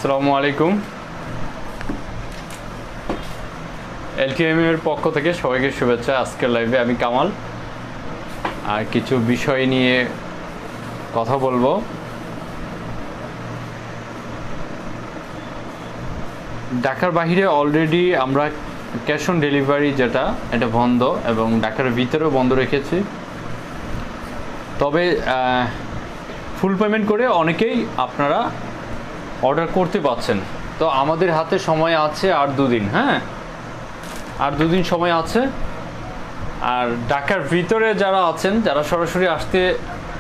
আসসালামু আলাইকুম। এলটিএম এর পক্ষ থেকে সবাইকে শুভেচ্ছা। আজকের লাইভে আমি কামাল আর কিছু বিষয় নিয়ে কথা বলবো। ঢাকার বাইরে অলরেডি আমরা ক্যাশ অন ডেলিভারি যেটা এটা বন্ধ, এবং ঢাকার ভিতরেও বন্ধ রেখেছি। তবে ফুল পেমেন্ট করে অনেকেই আপনারা অর্ডার করতে পারছেন। তো আমাদের হাতে সময় আছে আর দুদিন, হ্যাঁ, আর দুদিন সময় আছে। আর ঢাকার ভিতরে যারা আছেন, যারা সরাসরি আসতে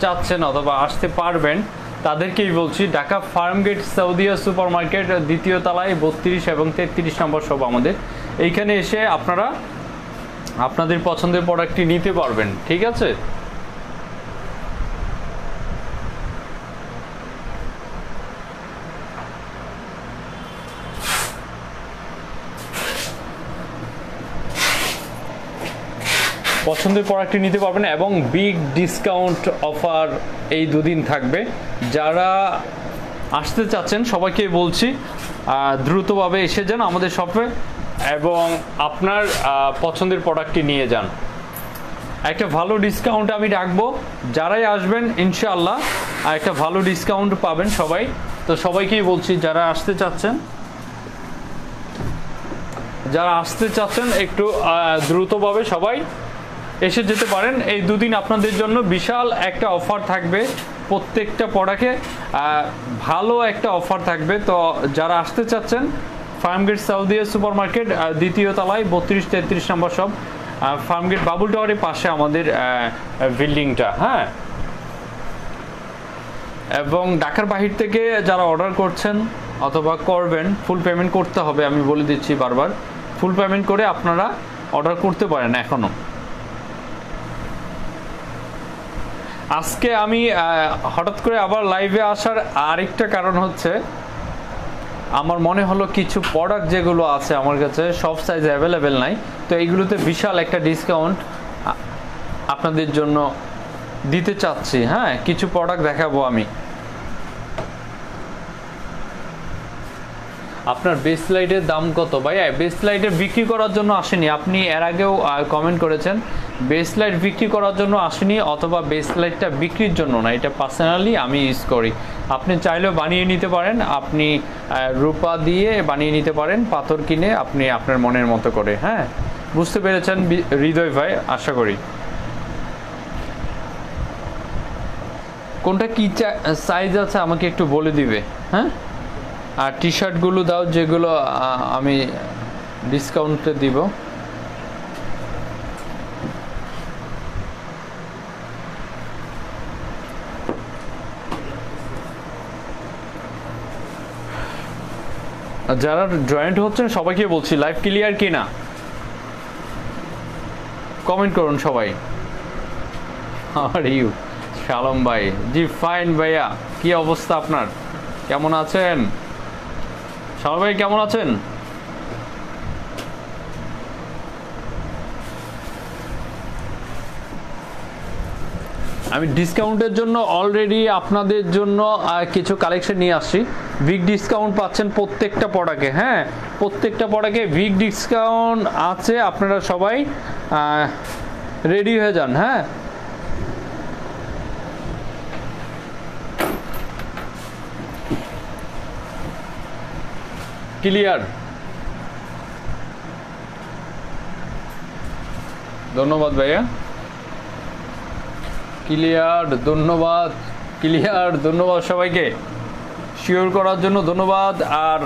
চাচ্ছেন অথবা আসতে পারবেন, তাদেরকেই বলছি ঢাকা ফার্মগেট সৌদিয়া সুপার মার্কেট দ্বিতীয় তলায় 32 এবং 33 নম্বর সব আমাদের এইখানে এসে আপনারা আপনাদের পছন্দের প্রোডাক্টটি নিতে পারবেন। ঠিক আছে? পছন্দের প্রোডাক্টটি নিতে পারবেন এবং বিগ ডিসকাউন্ট অফার এই দুদিন থাকবে। যারা আসতে চাচ্ছেন সবাইকে বলছি দ্রুতভাবে এসে যান আমাদের শপে এবং আপনার পছন্দের প্রোডাক্টটি নিয়ে যান। একটা ভালো ডিসকাউন্ট আমি রাখবো, যারাই আসবেন ইনশাআল্লাহ একটা ভালো ডিসকাউন্ট পাবেন সবাই। তো সবাইকেই বলছি যারা আসতে চাচ্ছেন একটু দ্রুতভাবে সবাই এসে যেতে পারেন। এই দুদিন আপনাদের জন্য বিশাল একটা অফার থাকবে, প্রত্যেকটা প্রোডাক্টে ভালো একটা অফার থাকবে। তো যারা আসতে চাচ্ছেন ফার্মগেট সৌদিয়া সুপার মার্কেট দ্বিতীয় তলায় 32-33 নম্বর সব, ফার্মগেট বাবুল টাওয়ারের পাশে আমাদের বিল্ডিংটা, হ্যাঁ। এবং ঢাকার বাহির থেকে যারা অর্ডার করছেন অথবা করবেন, ফুল পেমেন্ট করতে হবে, আমি বলে দিচ্ছি বারবার, ফুল পেমেন্ট করে আপনারা অর্ডার করতে পারেন এখনও। আজকে আমি হঠাৎ করে আবার লাইভে আসার আরেকটা কারণ হচ্ছে, আমার মনে হলো কিছু প্রোডাক্ট যেগুলো আছে আমার কাছে সব সাইজ অ্যাভেলেবেল নাই, তো এইগুলোতে বিশাল একটা ডিসকাউন্ট আপনাদের জন্য দিতে চাচ্ছি। হ্যাঁ, কিছু প্রোডাক্ট দেখাবো আমি। আপনার বেস লাইটের দাম কত ভাই? বেস লাইটের বিক্রি করার জন্য আসেনি, আপনি এর আগেও কমেন্ট করেছেন। বেস লাইট বিক্রি করার জন্য আসেনি, অথবা বেস লাইটটা বিক্রির জন্য না, এটা পার্সোনালি আমি ইউজ করি। আপনি চাইলেও বানিয়ে নিতে পারেন, আপনি রূপা দিয়ে বানিয়ে নিতে পারেন, পাথর কিনে আপনি আপনার মনের মতো করে। হ্যাঁ, বুঝতে পেরেছেন হৃদয় ভাই, আশা করি। কোনটা কি সাইজ আছে আমাকে একটু বলে দিবে, হ্যাঁ। আর টি শার্টগুলো দাও যেগুলো আমি ডিসকাউন্টে দিব। যারা জয়েন্ট হচ্ছেন সবাইকে বলছি লাইভ ক্লিয়ার কিনা কমেন্ট করুন সবাই। আর ইউ শালম ভাই, জি ফাইন ভাইয়া, কি অবস্থা আপনার, কেমন আছেন? শালম ভাই কেমন আছেন? আমি ডিসকাউন্টের জন্য অলরেডি আপনাদের জন্য কিছু কালেকশন নিয়ে আসছি। বিগ ডিসকাউন্ট পাচ্ছেন প্রত্যেকটা প্রোডাক্টে, হ্যাঁ, প্রত্যেকটা প্রোডাক্টে বিগ ডিসকাউন্ট আছে। আপনারা সবাই রেডি হয়ে যান। হ্যাঁ, ক্লিয়ার? ধন্যবাদ ভাইয়া, ক্লিয়ার, ধন্যবাদ, ক্লিয়ার, ধন্যবাদ সবাইকে শেয়ার করার জন্য, ধন্যবাদ। আর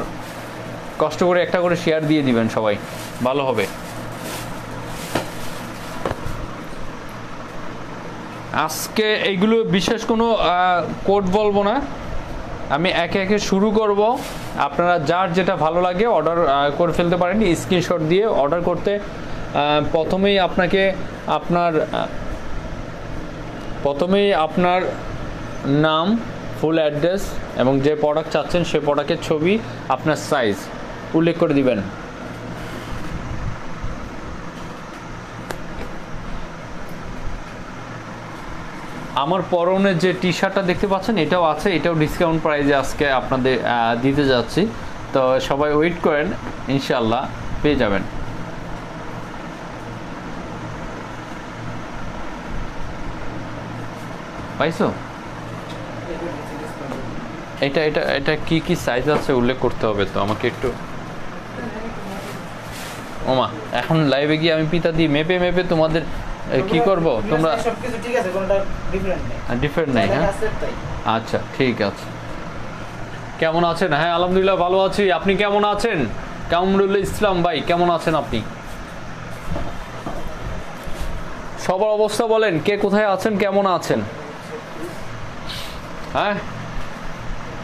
কষ্ট করে একটা করে শেয়ার দিয়ে দিবেন সবাই, ভালো হবে। আজকে এইগুলো বিশেষ কোনো কোড বলবো না, আমি একে একে শুরু করব। আপনারা যার যেটা ভালো লাগে অর্ডার করে ফেলতে পারেন স্ক্রিনশট দিয়ে। অর্ডার করতে প্রথমেই আপনার নাম, ফুল অ্যাড্রেস এবং যে প্রোডাক্ট চাচ্ছেন সেই প্রোডাক্টের ছবি, আপনার সাইজ উল্লেখ করে দিবেন। আমার পরনে যে টি শার্টটা দেখতে পাচ্ছেন এটাও আছে, এটাও ডিসকাউন্ট প্রাইসে আজকে আপনাদের দিতে যাচ্ছি। তো সবাই ওয়েট করেন, ইনশাল্লাহ পেয়ে যাবেন। পাইছো? এটা এটা এটা কি কি সাইজ আছে উল্লেখ করতে হবে তো আমাকে একটু। ওমা, এখন লাইভে গিয়ে আমি পিতা দিই মেপে মেপে তোমাদের কি করব? তোমরা সবকিছু ঠিক আছে, কোনটা ডিফারেন্ট নেই। ডিফারেন্ট নাই? হ্যাঁ, আচ্ছা ঠিক আছে। কেমন আছেন? হ্যাঁ আলহামদুলিল্লাহ ভালো আছি। আপনি কেমন আছেন? কামরুল ইসলাম ভাই কেমন আছেন আপনি? সবার অবস্থা বলেন, কে কোথায় আছেন, কেমন আছেন? হ্যাঁ,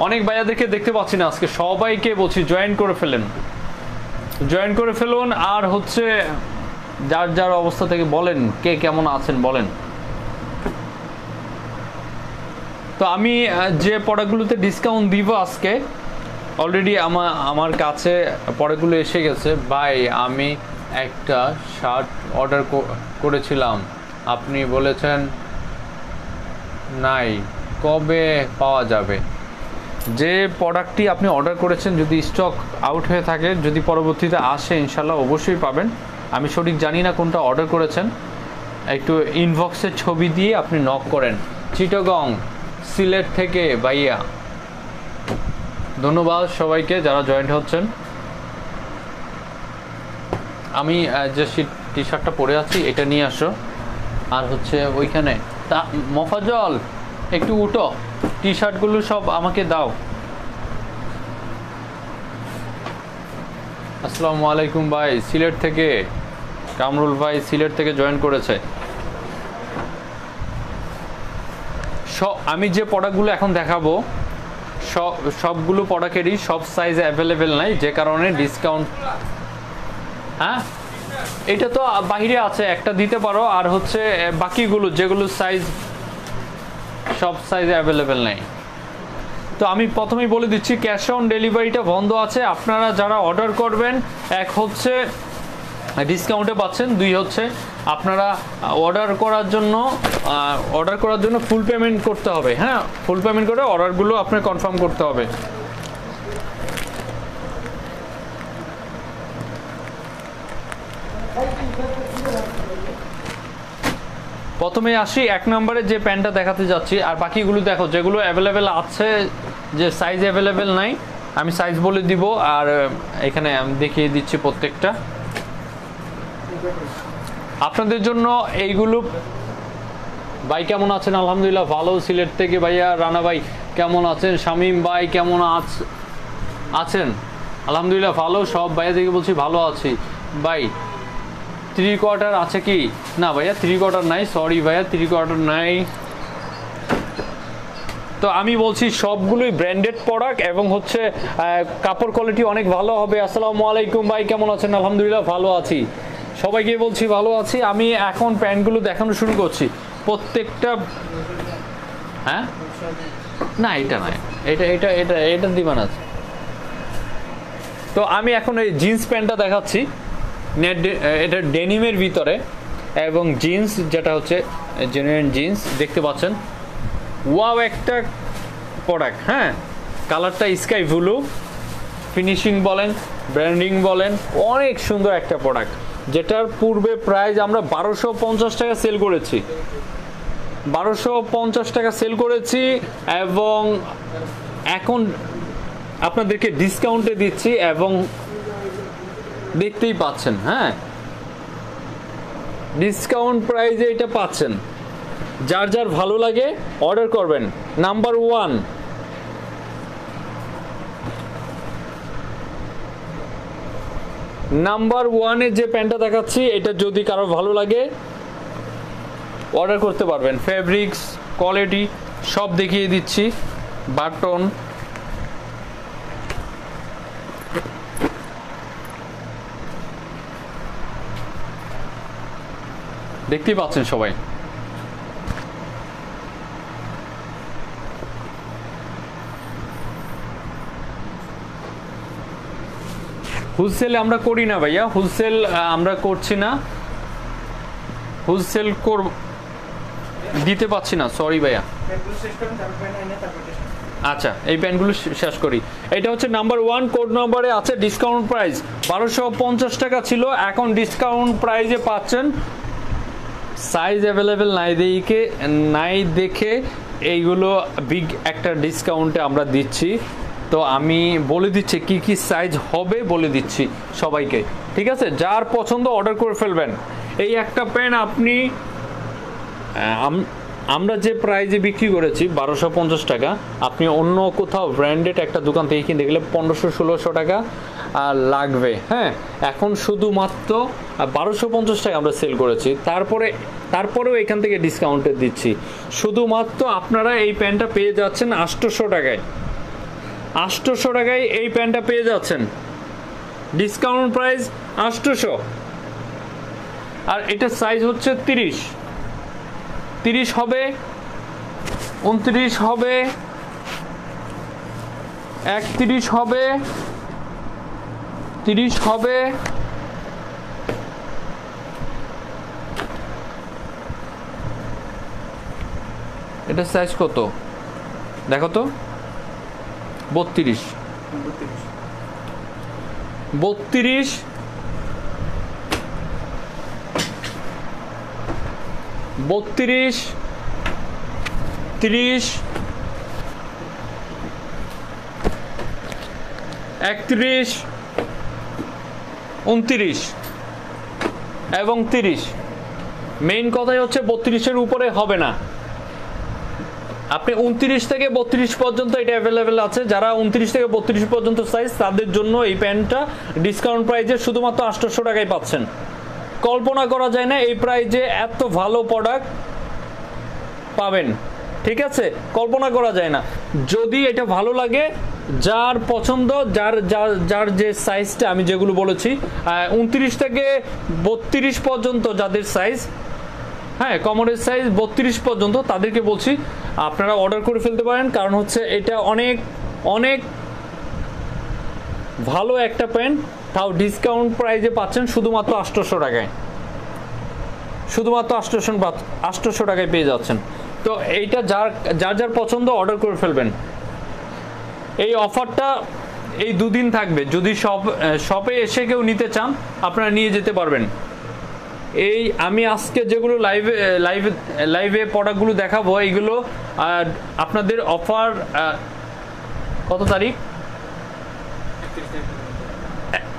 অনেক ভাইয়াদেরকে দেখতে পাচ্ছি না আজকে, সবাইকে বলছি জয়েন করে ফেলেন, জয়েন করে ফেলুন। আর হচ্ছে যার যার অবস্থা থেকে বলেন কে কেমন আছেন বলেন। তো আমি যে প্রোডাক্টগুলোতে ডিসকাউন্ট দিব আজকে, অলরেডি আমার কাছে প্রোডাক্টগুলো এসে গেছে। ভাই আমি একটা শার্ট অর্ডার করেছিলাম, আপনি বলেছেন নাই, কবে পাওয়া যাবে? যে প্রোডাক্টটি আপনি অর্ডার করেছেন যদি স্টক আউট হয়ে থাকে, যদি পরবর্তীতে আসে ইনশাল্লাহ অবশ্যই পাবেন। আমি সঠিক জানি না কোনটা অর্ডার করেছেন, একটু ইনবক্সের ছবি দিয়ে আপনি নক করেন। চিটাগং সিলেট থেকে ভাইয়া, ধন্যবাদ সবাইকে যারা জয়েন্ট হচ্ছেন। আমি যে টি শার্টটা পরে আছি এটা নিয়ে আসো। আর হচ্ছে ওইখানে তা মফাজল একটু উঠো, টি শার্টগুলো সব আমাকে দাও। আসসালামু আলাইকুম ভাই, সিলেট থেকে কামরুল ভাই সিলেট থেকে জয়েন করেছে। আমি যে প্রোডাক্টগুলো এখন দেখাবো সবগুলো প্রোডাক্টেরই সব সাইজে অ্যাভেলেবেল নাই, যে কারণে ডিসকাউন্ট। হ্যাঁ, এটা তো বাইরে আছে, একটা দিতে পারো। আর হচ্ছে বাকিগুলো যেগুলো সাইজ সব সাইজে অ্যাভেলেবেল নেই। তো আমি প্রথমেই বলে দিচ্ছি ক্যাশ অন ডেলিভারিটা বন্ধ আছে। আপনারা যারা অর্ডার করবেন, এক হচ্ছে ডিসকাউন্টে পাচ্ছেন, দুই হচ্ছে আপনারা অর্ডার করার জন্য ফুল পেমেন্ট করতে হবে। হ্যাঁ, ফুল পেমেন্ট করে অর্ডারগুলো আপনার কনফার্ম করতে হবে। প্রথমে আসি 1 নম্বরে যে প্যান্টটা দেখাতে যাচ্ছি, আর বাকিগুলো দেখো যেগুলো অ্যাভেলেবেল আছে, যে সাইজ অ্যাভেলেবেল নাই আমি সাইজ বলে দিব। আর এখানে আমি দেখিয়ে দিচ্ছি প্রত্যেকটা আপনাদের জন্য এইগুলো। ভাই কেমন আছেন? আলহামদুলিল্লাহ ভালো, সিলেট থেকে ভাইয়া। রানা ভাই কেমন আছেন? শামীম ভাই কেমন আছেন? আলহামদুলিল্লাহ ভালো, সব ভাইয়া থেকে বলছি ভালো আছি। ভাই 3 কোয়ার্টার আছে কি? না ভাইয়া 3 কোয়ার্টার নাই, সরি ভাইয়া 3 কোয়ার্টার নাই। তো আমি বলছি সবগুলোই ব্র্যান্ডেড প্রোডাক্ট এবং হচ্ছে কাপড় কোয়ালিটি অনেক ভালো হবে। আসসালামু আলাইকুম ভাই কেমন আছেন? আলহামদুলিল্লাহ ভালো আছি, সবাইকে বলছি ভালো আছি। আমি এখন প্যান্টগুলো দেখানো শুরু করছি প্রত্যেকটা। হ্যাঁ, না এটা নয়, এটা এটা এটা এটা দিবান আছে। তো আমি এখন এই জিন্স প্যান্টটা দেখাচ্ছি, এটা ডেনিমের ভিতরে এবং জিন্স, যেটা হচ্ছে জেনুইন জিন্স দেখতে পাচ্ছেন। ওয়াও একটা প্রোডাক্ট। হ্যাঁ, কালারটা স্কাই ব্লু, ফিনিশিং বলেন ব্র্যান্ডিং বলেন অনেক সুন্দর একটা প্রোডাক্ট, যেটার পূর্বে প্রাইস আমরা 1250 টাকা সেল করেছি, 1250 টাকা সেল করেছি এবং এখন আপনাদেরকে ডিসকাউন্টে দিচ্ছি এবং দেখতেই পাচ্ছেন। হ্যাঁ, ডিসকাউন্ট প্রাইসে এটা পাচ্ছেন। যার যার ভালো লাগে অর্ডার করবেন। নাম্বার 1, নাম্বার 1-এ যে প্যান্টটা দেখাচ্ছি, এটা যদি কারো ভালো লাগে অর্ডার করতে পারবেন। ফেব্রিক্স কোয়ালিটি সব দেখিয়ে দিচ্ছি, বাটন দেখতেই পাচ্ছেন সবাই। হোলসেল আমরা করি না ভাইয়া, হোলসেল আমরা করছি না, হোলসেল দিতে পারছি না, সরি ভাইয়া। প্যান্টগুলো শেষ করুন, তারপর প্যান্ট এনে তারপর টেস্ট করুন। আচ্ছা, এই প্যান্টগুলো শেষ করি। এটা হচ্ছে নাম্বার 1, কোড নম্বরে আছে ডিসকাউন্ট প্রাইস 1250 টাকা ছিল, এখন ডিসকাউন্ট প্রাইসে পাচ্ছেন। সাইজ অ্যাভেলেবেল নাই দেখে এইগুলো বিগ একটা ডিসকাউন্টে আমরা দিচ্ছি। তো আমি বলে দিচ্ছি কি কি সাইজ হবে, বলে দিচ্ছি সবাইকে, ঠিক আছে? যার পছন্দ অর্ডার করে ফেলবেন। এই একটা প্যান্ট আপনি আমরা যে প্রাইজে বিক্রি করেছি 1250 টাকা, আপনি অন্য কোথাও ব্র্যান্ডেড একটা দোকান থেকে কিনে গেলে 1500-1600 টাকা লাগবে। হ্যাঁ, এখন শুধুমাত্র 1250 টাকা আমরা সেল করেছি, তারপরেও এখান থেকে ডিসকাউন্টে দিচ্ছি। শুধুমাত্র আপনারা এই প্যান্টটা পেয়ে যাচ্ছেন 800 টাকায়। 800 টাকায় এই প্যান্টটা পেয়ে যাচ্ছেন, ডিসকাউন্ট প্রাইস 800। আর এটা সাইজ হচ্ছে 30 হবে, 29 হবে, 31 হবে, 30 হবে, এটা সাইজ কত দেখো তো, 32, 32, 32, 30, 31, 29 এবং 30। মেইন কথাই হচ্ছে 32-এর উপরে হবে না। আপনি 29 থেকে 32 পর্যন্ত এটা অ্যাভেলেবেল আছে। যারা 29 থেকে 32 পর্যন্ত সাইজ, তাদের জন্য এই প্যান্টটা ডিসকাউন্ট প্রাইসে শুধুমাত্র 800 টাকায় পাচ্ছেন। কল্পনা করা যায় না এই প্রাইসে এত ভালো প্রোডাক্ট পাবেন, ঠিক আছে? কল্পনা করা যায় না। যদি এটা ভালো লাগে, যার পছন্দ, যার যে সাইজটা আমি যেগুলো বলেছি 29 থেকে 32 পর্যন্ত যাদের সাইজ, হ্যাঁ কমরের সাইজ 32 পর্যন্ত, তাদেরকে বলছি আপনারা অর্ডার করে ফেলতে পারেন। কারণ হচ্ছে এটা অনেক অনেক ভালো একটা প্যান্ট, তাও ডিসকাউন্ট প্রাইসে পাচ্ছেন শুধুমাত্র 800 টাকায়। শুধুমাত্র 800 টাকায় পেয়ে যাচ্ছেন। তো এইটা যার পছন্দ অর্ডার করে ফেলবেন। এই অফারটা এই 2 দিন থাকবে। যদি শপে এসে কেউ নিতে চান, আপনারা নিয়ে যেতে পারবেন। এই আমি আজকে যেগুলো লাইভে প্রোডাক্টগুলো দেখাবো, এইগুলো আপনাদের অফার কত তারিখ,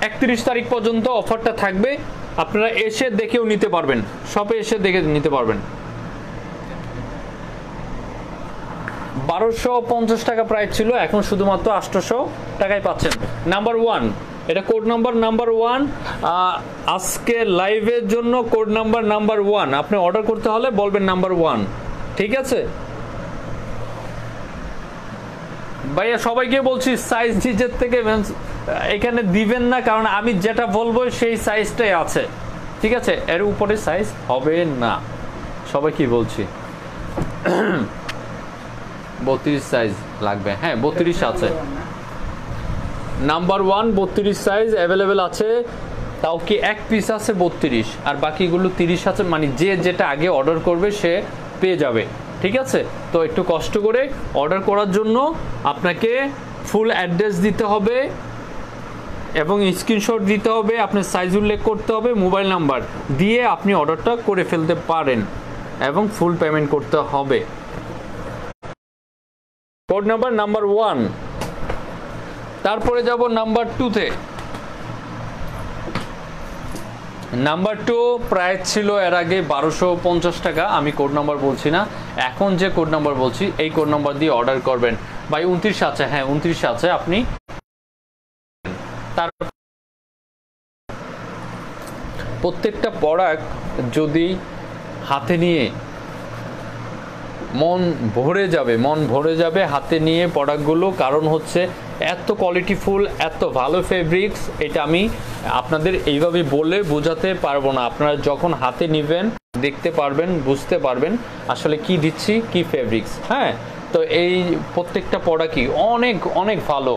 31 তারিখ পর্যন্ত অফারটা থাকবে। আপনারা এসে দেখেও নিতে পারবেন, শপে এসে দেখে নিতে পারবেন। 1250 টাকা প্রাইস ছিল, এখন শুধুমাত্র 800 টাকায় পাচ্ছেন। নাম্বার 1, এটা কোড নাম্বার 1। আজকে লাইভের জন্য কোড নাম্বার 1 আপনি অর্ডার করতে হলে বলবেন নাম্বার 1, ঠিক আছে ভাইয়া? সবাইকে বলছি সাইজ নিজের থেকে এখানে দিবেন না, কারণ আমি যেটা বলবো সেই সাইজটাই আছে, ঠিক আছে? এর উপরে সাইজ হবে না। সবাইকে বলছি 32 সাইজ লাগবে। হ্যাঁ 32 আছে, নাম্বার 1 32 সাইজ অ্যাভেলেবেল আছে। তাও কি এক পিস আছে 32, আর বাকিগুলো 30 আছে। মানে যে যেটা আগে অর্ডার করবে সে পেয়ে যাবে, ঠিক আছে? তো একটু কষ্ট করে অর্ডার করার জন্য আপনাকে ফুল অ্যাড্রেস দিতে হবে এবং স্ক্রিনশট দিতে হবে, আপনার সাইজ উল্লেখ করতে হবে, মোবাইল নাম্বার দিয়ে আপনি অর্ডারটা করে ফেলতে পারেন এবং ফুল পেমেন্ট করতে হবে। Code number 1। তারপরে যাব নাম্বার 2-তে। নাম্বার 2 প্রাইস ছিল এর আগে 1250 টাকা। আমি কোড নাম্বার বলছি না, এখন যে কোড নাম্বার বলছি এই কোড নাম্বার দিয়ে অর্ডার করবেন। ভাই 29 আছে, হ্যাঁ 29 আছে। আপনি তার প্রত্যেকটা প্রোডাক্ট যদি হাতে নিয়ে মন ভরে যাবে হাতে নিয়ে প্রোডাক্টগুলো। কারণ হচ্ছে এত কোয়ালিটিফুল, এত ভালো ফেব্রিক্স, এটা আমি আপনাদের এইভাবে বলে বোঝাতে পারবো না। আপনারা যখন হাতে নেবেন দেখতে পারবেন, বুঝতে পারবেন আসলে কি দিচ্ছি, কি ফেব্রিক্স। হ্যাঁ, তো এই প্রত্যেকটা প্রোডাক্টই অনেক অনেক ভালো।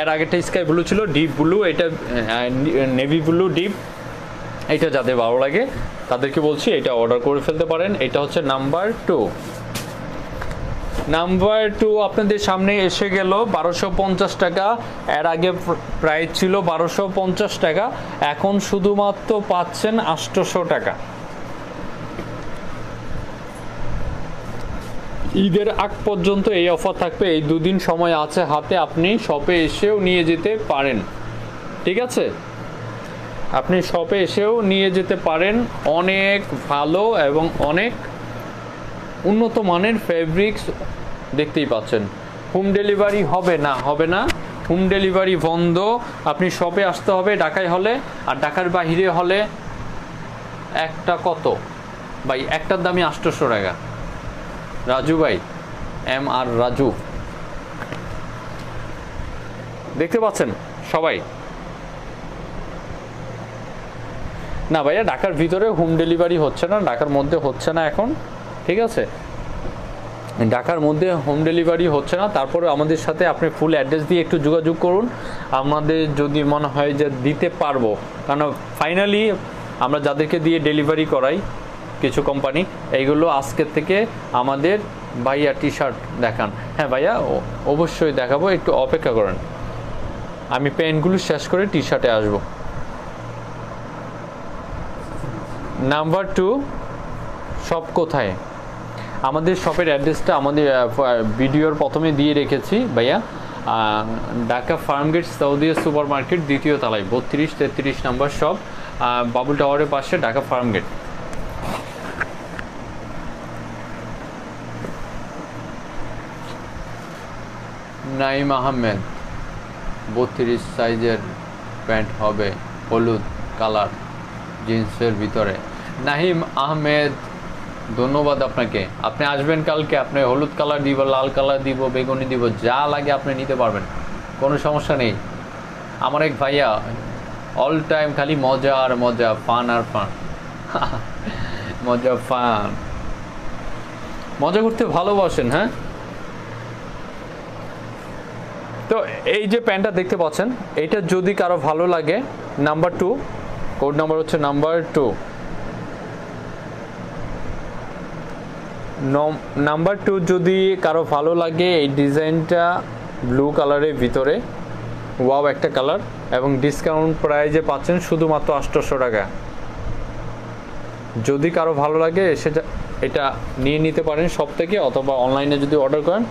এর আগেটা স্কাই ব্লু ছিল, ডিপ ব্লু, এটা নেভি ব্লু ডিপ। এটা যাদের ভালো লাগে তাদেরকে বলছি এটা অর্ডার করে ফেলতে পারেন। এটা হচ্ছে নাম্বার 2। নাম্বার 2 আপনাদের সামনে এসে গেল 1250 টাকা। এর আগে প্রাইস ছিল 1250 টাকা, এখন শুধুমাত্র পাচ্ছেন 800 টাকা। ঈদের আগ পর্যন্ত এই অফার থাকবে, এই দুদিন সময় আছে হাতে, আপনি শপে এসেও নিয়ে যেতে পারেন। ঠিক আছে, আপনি শপে এসেও নিয়ে যেতে পারেন। অনেক ভালো এবং অনেক উন্নত মানের ফেব্রিক্স দেখতেই পাচ্ছেন। হোম ডেলিভারি হবে না, হবে না, হোম ডেলিভারি বন্ধ। আপনি শপে আসতে হবে ঢাকায় হলে, আর ঢাকার বাহিরে হলে একটা কত ভাই, একটার দামই 800 টাকা। রাজু ভাই, MR রাজু, দেখতে পাচ্ছেন সবাই? না ভাইয়া, ঢাকার ভিতরে হোম ডেলিভারি হচ্ছে না, ঢাকার মধ্যে হচ্ছে না এখন। ঠিক আছে, ঢাকার মধ্যে হোম ডেলিভারি হচ্ছে না। তারপরে আমাদের সাথে আপনি ফুল অ্যাড্রেস দিয়ে একটু যোগাযোগ করুন, আমাদের যদি মনে হয় যে দিতে পারবো। কারণ ফাইনালি আমরা যাদেরকে দিয়ে ডেলিভারি করাই কিছু কোম্পানি, এইগুলো আজকের থেকে আমাদের ভাইয়া টি শার্ট দেখান। হ্যাঁ ভাইয়া, অবশ্যই দেখাবো, একটু অপেক্ষা করেন, আমি প্যান্টগুলো শেষ করে টি শার্টে আসবো। নাম্বার 2 শপ কোথায়? আমাদের শপের অ্যাড্রেসটা আমাদের ভিডিওর প্রথমে দিয়ে রেখেছি ভাইয়া। ঢাকা ফার্মগেট সৌদিয়া সুপার মার্কেট, দ্বিতীয় তলায় 32-33 নম্বর শপ, বাবুল টাওয়ারের পাশে, ঢাকা ফার্মগেট। নাইম আহমেদ, 32 সাইজের প্যান্ট হবে, হলুদ কালার জিন্সের ভিতরে। নাহিম আহমেদ, ধন্যবাদ আপনাকে। আপনি আসবেন কালকে, আপনি হলুদ কালার দিব, লাল কালার দিব, বেগুনি দিব, যা লাগে আপনি নিতে পারবেন, কোনো সমস্যা নেই। আমার এক ভাইয়া অল টাইম খালি মজা আর মজা, ফান আর ফান মজা ফান, মজা করতে ভালোবাসেন। হ্যাঁ, তো এই যে প্যান্টটা দেখতে পাচ্ছেন, এইটা যদি কারো ভালো লাগে, নাম্বার 2, কোড নাম্বার হচ্ছে নাম্বার 2। নাম্বার 2 যদি কারো ভালো লাগে, এই ডিজাইনটা ব্লু কালারের ভিতরে, ওয়াও একটা কালার, এবং ডিসকাউন্ট প্রাইজে পাচ্ছেন শুধুমাত্র 800 টাকা। যদি কারো ভালো লাগে সেটা এটা নিয়ে নিতে পারেন সব থেকে, অথবা অনলাইনে যদি অর্ডার করেন,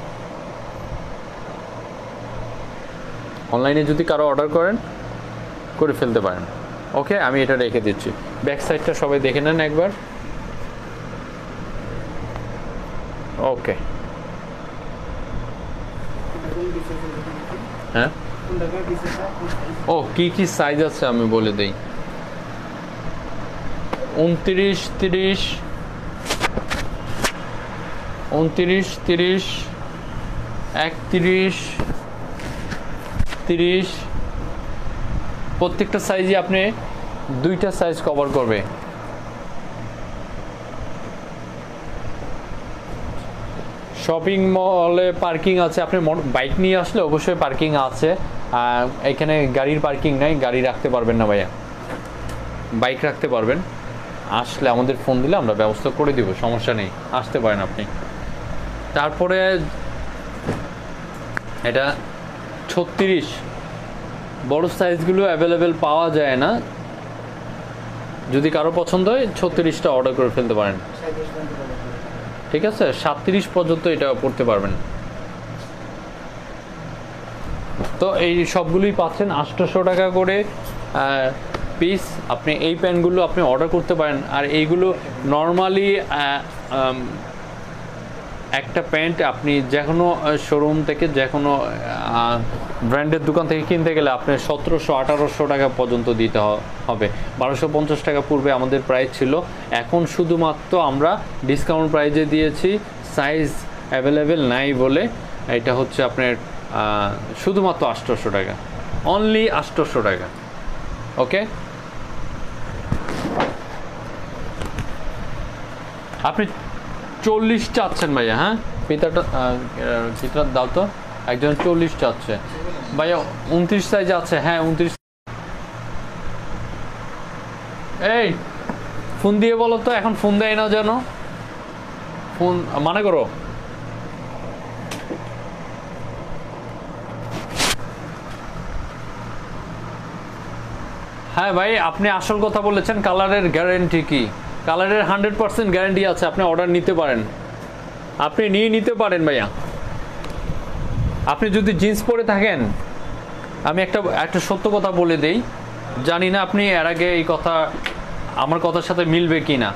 অনলাইনে যদি কারো অর্ডার করেন করে ফেলতে পারেন। ওকে, আমি এটা রেখে দিচ্ছি। ব্যাক সাইডটা সবাই দেখে নেন একবার। ওকে, হ্যাঁ, ও কি কি সাইজ আছে আমি বলে দেই। 29, 30, 29, 30, 31, 30, প্রত্যেকটা সাইজই আপনি 2টা সাইজ কভার করবে। শপিং মলে পার্কিং আছে, আপনি বাইক নিয়ে আসলে অবশ্যই পার্কিং আছে। এখানে গাড়ির পার্কিং নাই, গাড়ি রাখতে পারবেন না ভাইয়া, বাইক রাখতে পারবেন। আসলে আমাদের ফোন দিলে আমরা ব্যবস্থা করে দিব, সমস্যা নেই, আসতে পারেন আপনি। তারপরে এটা 36, বড় সাইজগুলো অ্যাভেলেবেল পাওয়া যায় না, যদি কারো পছন্দ হয় 36টা অর্ডার করে ফেলতে পারেন। ঠিক আছে, 37 পর্যন্ত এটা পড়তে পারবেন। তো এই সবগুলোই পাচ্ছেন 800 টাকা করে পিস। আপনি এই প্যান্টগুলো আপনি অর্ডার করতে পারেন। আর এইগুলো নর্মালি একটা প্যান্ট আপনি যে কোনো শোরুম থেকে, যে কোনো ব্র্যান্ডের দোকান থেকে কিনতে গেলে আপনার 1700-1800 টাকা পর্যন্ত দিতে হবে। 1250 টাকা পূর্বে আমাদের প্রাইস ছিল, এখন শুধুমাত্র আমরা ডিসকাউন্ট প্রাইজে দিয়েছি, সাইজ অ্যাভেলেবেল নাই বলে। এটা হচ্ছে আপনার শুধুমাত্র 800 টাকা, অনলি 800 টাকা। ওকে, আপনি 40 চাচ্ছেন ভাইয়া? হ্যাঁ, পিতাটা দাও তো, একজন 40 চাচ্ছে ভাইয়া। 29 সাইজ আছে, হ্যাঁ 29। এই ফোন দিয়ে বলো তো, এখন ফোন দেয় না যেন, ফোন মানে করো। হ্যাঁ ভাই, আপনি আসল কথা বলেছেন। কালারের গ্যারেন্টি কি? কালারের 100% গ্যারেন্টি আছে। আপনি অর্ডার নিতে পারেন, আপনি নিয়ে নিতে পারেন ভাইয়া। আপনি যদি জিন্স পরে থাকেন, আমি একটা সত্য কথা বলে দেই, জানি না আপনি এর আগে এই কথা আমার কথার সাথে মিলবে কি না।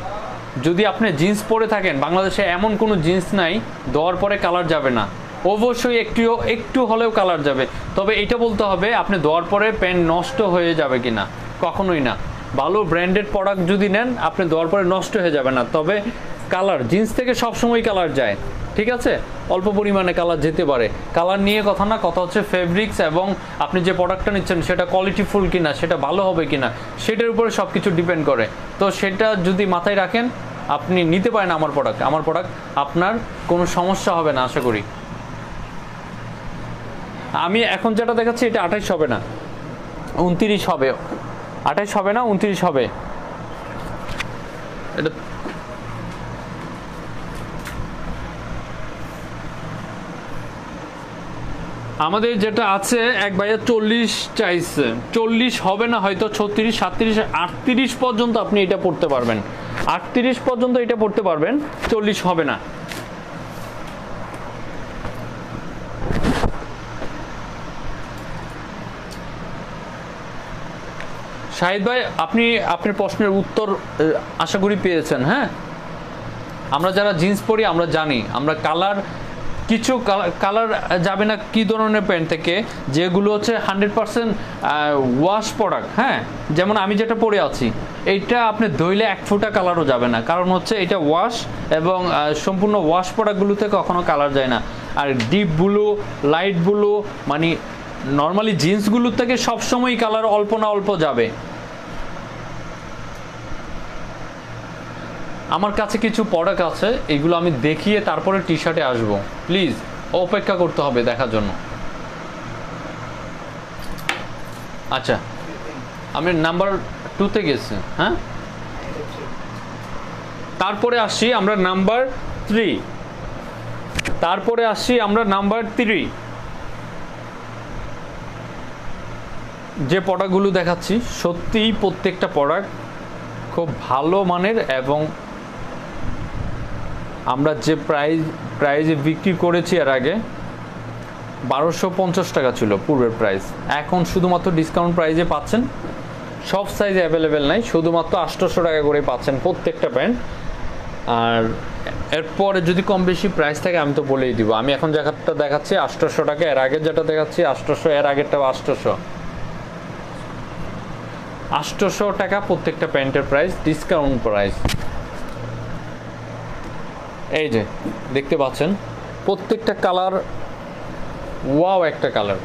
যদি আপনি জিন্স পরে থাকেন, বাংলাদেশে এমন কোনো জিন্স নাই দেওয়ার পরে কালার যাবে না। অবশ্যই একটু হলেও কালার যাবে। তবে এটা বলতে হবে আপনি দেওয়ার পরে প্যান্ট নষ্ট হয়ে যাবে কি না, কখনোই না। ভালো ব্র্যান্ডেড প্রোডাক্ট যদি নেন, আপনি দেওয়ার পরে নষ্ট হয়ে যাবে না। তবে কালার, জিন্স থেকে সবসময় কালার যায়, ঠিক আছে, অল্প পরিমাণে কালার যেতে পারে। কালার নিয়ে কথা না, কথা হচ্ছে ফেব্রিক্স এবং আপনি যে প্রোডাক্টটা নিচ্ছেন সেটা কোয়ালিটিফুল কিনা, সেটা ভালো হবে কিনা, সেটার উপরে সব কিছু ডিপেন্ড করে। তো সেটা যদি মাথায় রাখেন, আপনি নিতে পারেন আমার প্রোডাক্ট। আপনার কোনো সমস্যা হবে না আশা করি। আমি এখন যেটা দেখাচ্ছি এটা 28 হবে না, 29 হবে। 28 হবে না, 29 হবে। এটা আমাদের যেটা আছে, এক ভাইয়া 40 চাইছে। 40 হবে না, হয়তো 36, 37, 38 পর্যন্ত আপনি এটা পড়তে পারবেন। 38 পর্যন্ত এটা পড়তে পারবেন, 40 হবে না। শাহিদ ভাই, আপনি আপনার প্রশ্নের উত্তর আশা করি পেয়েছেন। হ্যাঁ, আমরা যারা জিন্স পরি আমরা জানি, আমরা কিছু কালার যাবে না কি ধরনের প্যান্ট থেকে, যেগুলো হচ্ছে 100% ওয়াশ প্রোডাক্ট। হ্যাঁ, যেমন আমি যেটা পরে আছি, এইটা আপনি ধুইলে এক ফোঁটা কালারও যাবে না, কারণ হচ্ছে এটা ওয়াশ এবং সম্পূর্ণ ওয়াশ প্রোডাক্টগুলোতে কখনো কালার যায় না। আর ডিপ ব্লু, লাইট ব্লু, মানে নর্মালি জিন্সগুলোর থেকে সবসময় কালার অল্প না অল্প যাবে। আমার কাছে কিছু প্রোডাক্ট আছে, এগুলো আমি দেখিয়ে তারপরে টি শার্টে আসবো। প্লিজ অপেক্ষা করতে হবে দেখার জন্য। আচ্ছা, আমি নাম্বার 2-তে গেছি। হ্যাঁ, তারপরে আসি আমরা নাম্বার 3, তারপরে আসি আমরা নাম্বার 3। যে প্রোডাক্টগুলো দেখাচ্ছি সত্যিই প্রত্যেকটা প্রোডাক্ট খুব ভালো মানের, এবং আমরা যে প্রাইজে বিক্রি করেছি এর আগে 1250 টাকা ছিল পূর্বের প্রাইস, এখন শুধুমাত্র ডিসকাউন্ট প্রাইজে পাচ্ছেন। সব সাইজ অ্যাভেলেবেল নাই, শুধুমাত্র 800 টাকা করে পাচ্ছেন প্রত্যেকটা প্যান্ট। আর এরপরে যদি কম বেশি প্রাইস থাকে আমি তো বলেই দিব। আমি এখন যেটা দেখাচ্ছি 800 টাকা, এর আগে যেটা দেখাচ্ছি 800, এর আগেরটাও 800 টাকা প্রত্যেকটা প্যান্টের প্রাইস, ডিসকাউন্ট প্রাইস। এই যে দেখতে পাচ্ছেন প্রত্যেকটা কালার ওয়াও একটা কালার।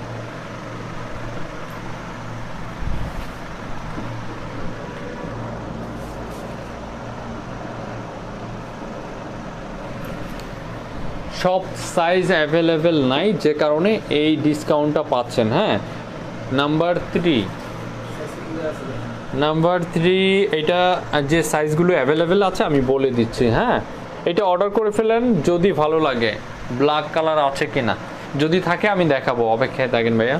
সব সাইজ অ্যাভেলেবেল নাই, যে কারণে এই ডিসকাউন্টটা পাচ্ছেন। হ্যাঁ, নাম্বার 3, এটা যে সাইজগুলো অ্যাভেলেবেল আছে আমি বলে দিচ্ছি। হ্যাঁ, এটা অর্ডার করে ফেলেন যদি ভালো লাগে। ব্ল্যাক কালার আছে কিনা, যদি থাকে আমি দেখাবো, অপেক্ষায় থাকেন ভাইয়া।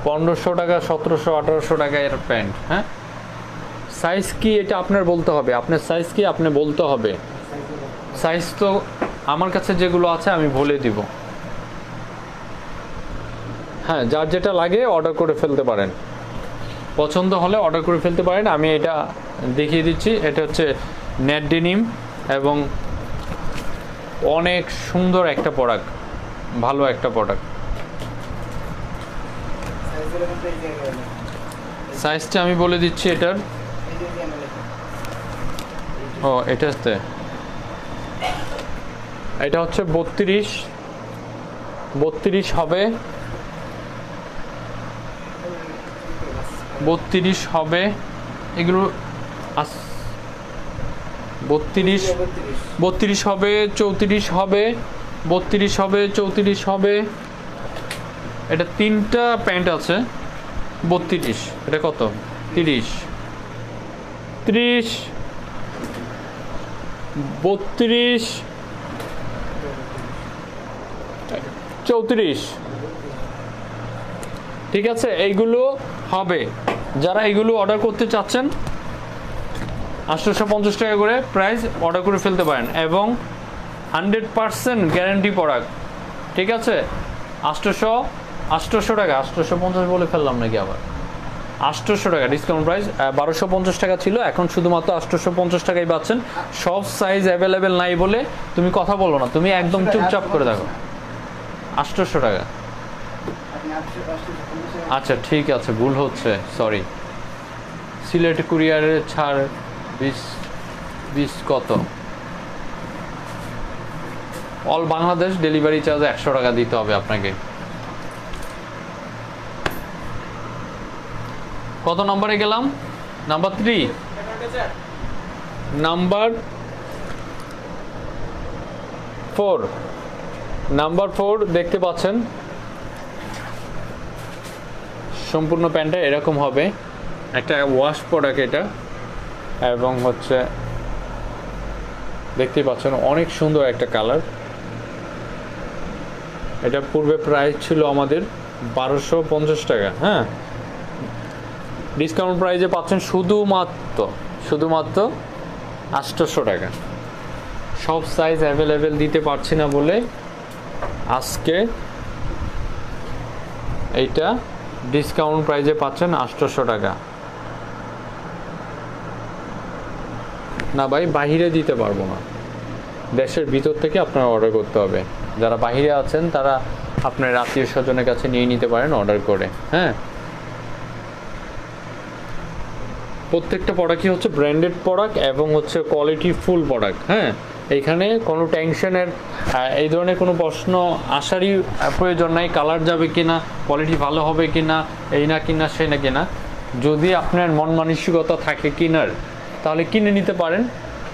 $1500 টাকা, 1700, 1800 টাকা এর প্যান্ট। হ্যাঁ, সাইজ কি এটা আপনার বলতে হবে, আপনার সাইজ কি আপনি বলতে হবে। সাইজ তো আমার কাছে যেগুলো আছে আমি বলে দিব। হ্যাঁ, যার যেটা লাগে অর্ডার করে ফেলতে পারেন, পছন্দ হলে অর্ডার করে ফেলতে পারেন। আমি এটা দেখিয়ে দিচ্ছি, এটা হচ্ছে নেট ডেনিম এবং অনেক সুন্দর একটা প্রোডাক্ট, ভালো একটা প্রোডাক্ট। সাইজটা আমি বলে দিচ্ছি এটার। ও, এটাতে এটা হচ্ছে 32 হবে, 32 হবে এগুলো। 32 হবে, 34 হবে, 32 হবে, 34 হবে, এটা 3টা প্যান্ট আছে 32, এটা কত 30 30 32 34, ঠিক আছে। এইগুলো হবে, যারা এইগুলো অর্ডার করতে চাচ্ছেন 850 টাকা করে প্রাইস অর্ডার করে ফেলতে পারেন, এবং 100% গ্যারান্টি প্রোডাক্ট, ঠিক আছে। 800 টাকা, 850 বলে ফেললাম নাকি আবার, 800 টাকা ডিসকাউন্ট প্রাইস। 1250 টাকা ছিল, এখন শুধুমাত্র 850 টাকাই পাচ্ছেন। সব সাইজ অ্যাভেলেবেল নাই বলে তুমি কথা বলো না, তুমি একদম চুপচাপ করে দেখো। 800 টাকা, আচ্ছা ঠিক আছে, ভুল হচ্ছে, সরি। সিলেট কুরিয়ারের ছাড় 20 কত, অল বাংলাদেশ ডেলিভারি চার্জ 100 টাকা দিতে হবে আপনাকে। কত নম্বরে গেলাম? নাম্বার 3, নাম্বার 4, নাম্বার 4 দেখতে পাচ্ছেন। সম্পূর্ণ প্যান্টটা এরকম হবে, একটা ওয়াশ প্রোডাক্ট এটা, এবং হচ্ছে দেখতে পাচ্ছেন অনেক সুন্দর একটা কালার। এটা পূর্বে প্রাইস ছিল আমাদের 1250 টাকা, হ্যাঁ, ডিসকাউন্ট প্রাইসে পাচ্ছেন শুধুমাত্র 800 টাকা। সব সাইজ অ্যাভেলেবেল দিতে পারছি না বলে আজকে এইটা ডিসকাউন্ট প্রাইসে পাচ্ছেন 800 টাকা। না ভাই, বাহিরে দিতে পারবো না, দেশের ভিতর থেকে আপনারা অর্ডার করতে হবে। যারা বাহিরে আছেন তারা আপনার আত্মীয় স্বজনের কাছে নিয়ে নিতে পারেন অর্ডার করে, হ্যাঁ। প্রত্যেকটা প্রোডাক্টই হচ্ছে ব্র্যান্ডেড প্রোডাক্ট এবং হচ্ছে কোয়ালিটি ফুল প্রোডাক্ট, হ্যাঁ। এইখানে কোনো টেনশনের এই ধরনের কোনো প্রশ্ন আসারই প্রয়োজন নাই। কালার যাবে কিনা, কোয়ালিটি ভালো হবে কিনা, এই না কিনা সেই না কিনা। যদি আপনার মন মানসিকতা থাকে কিনার, তাহলে কিনে নিতে পারেন।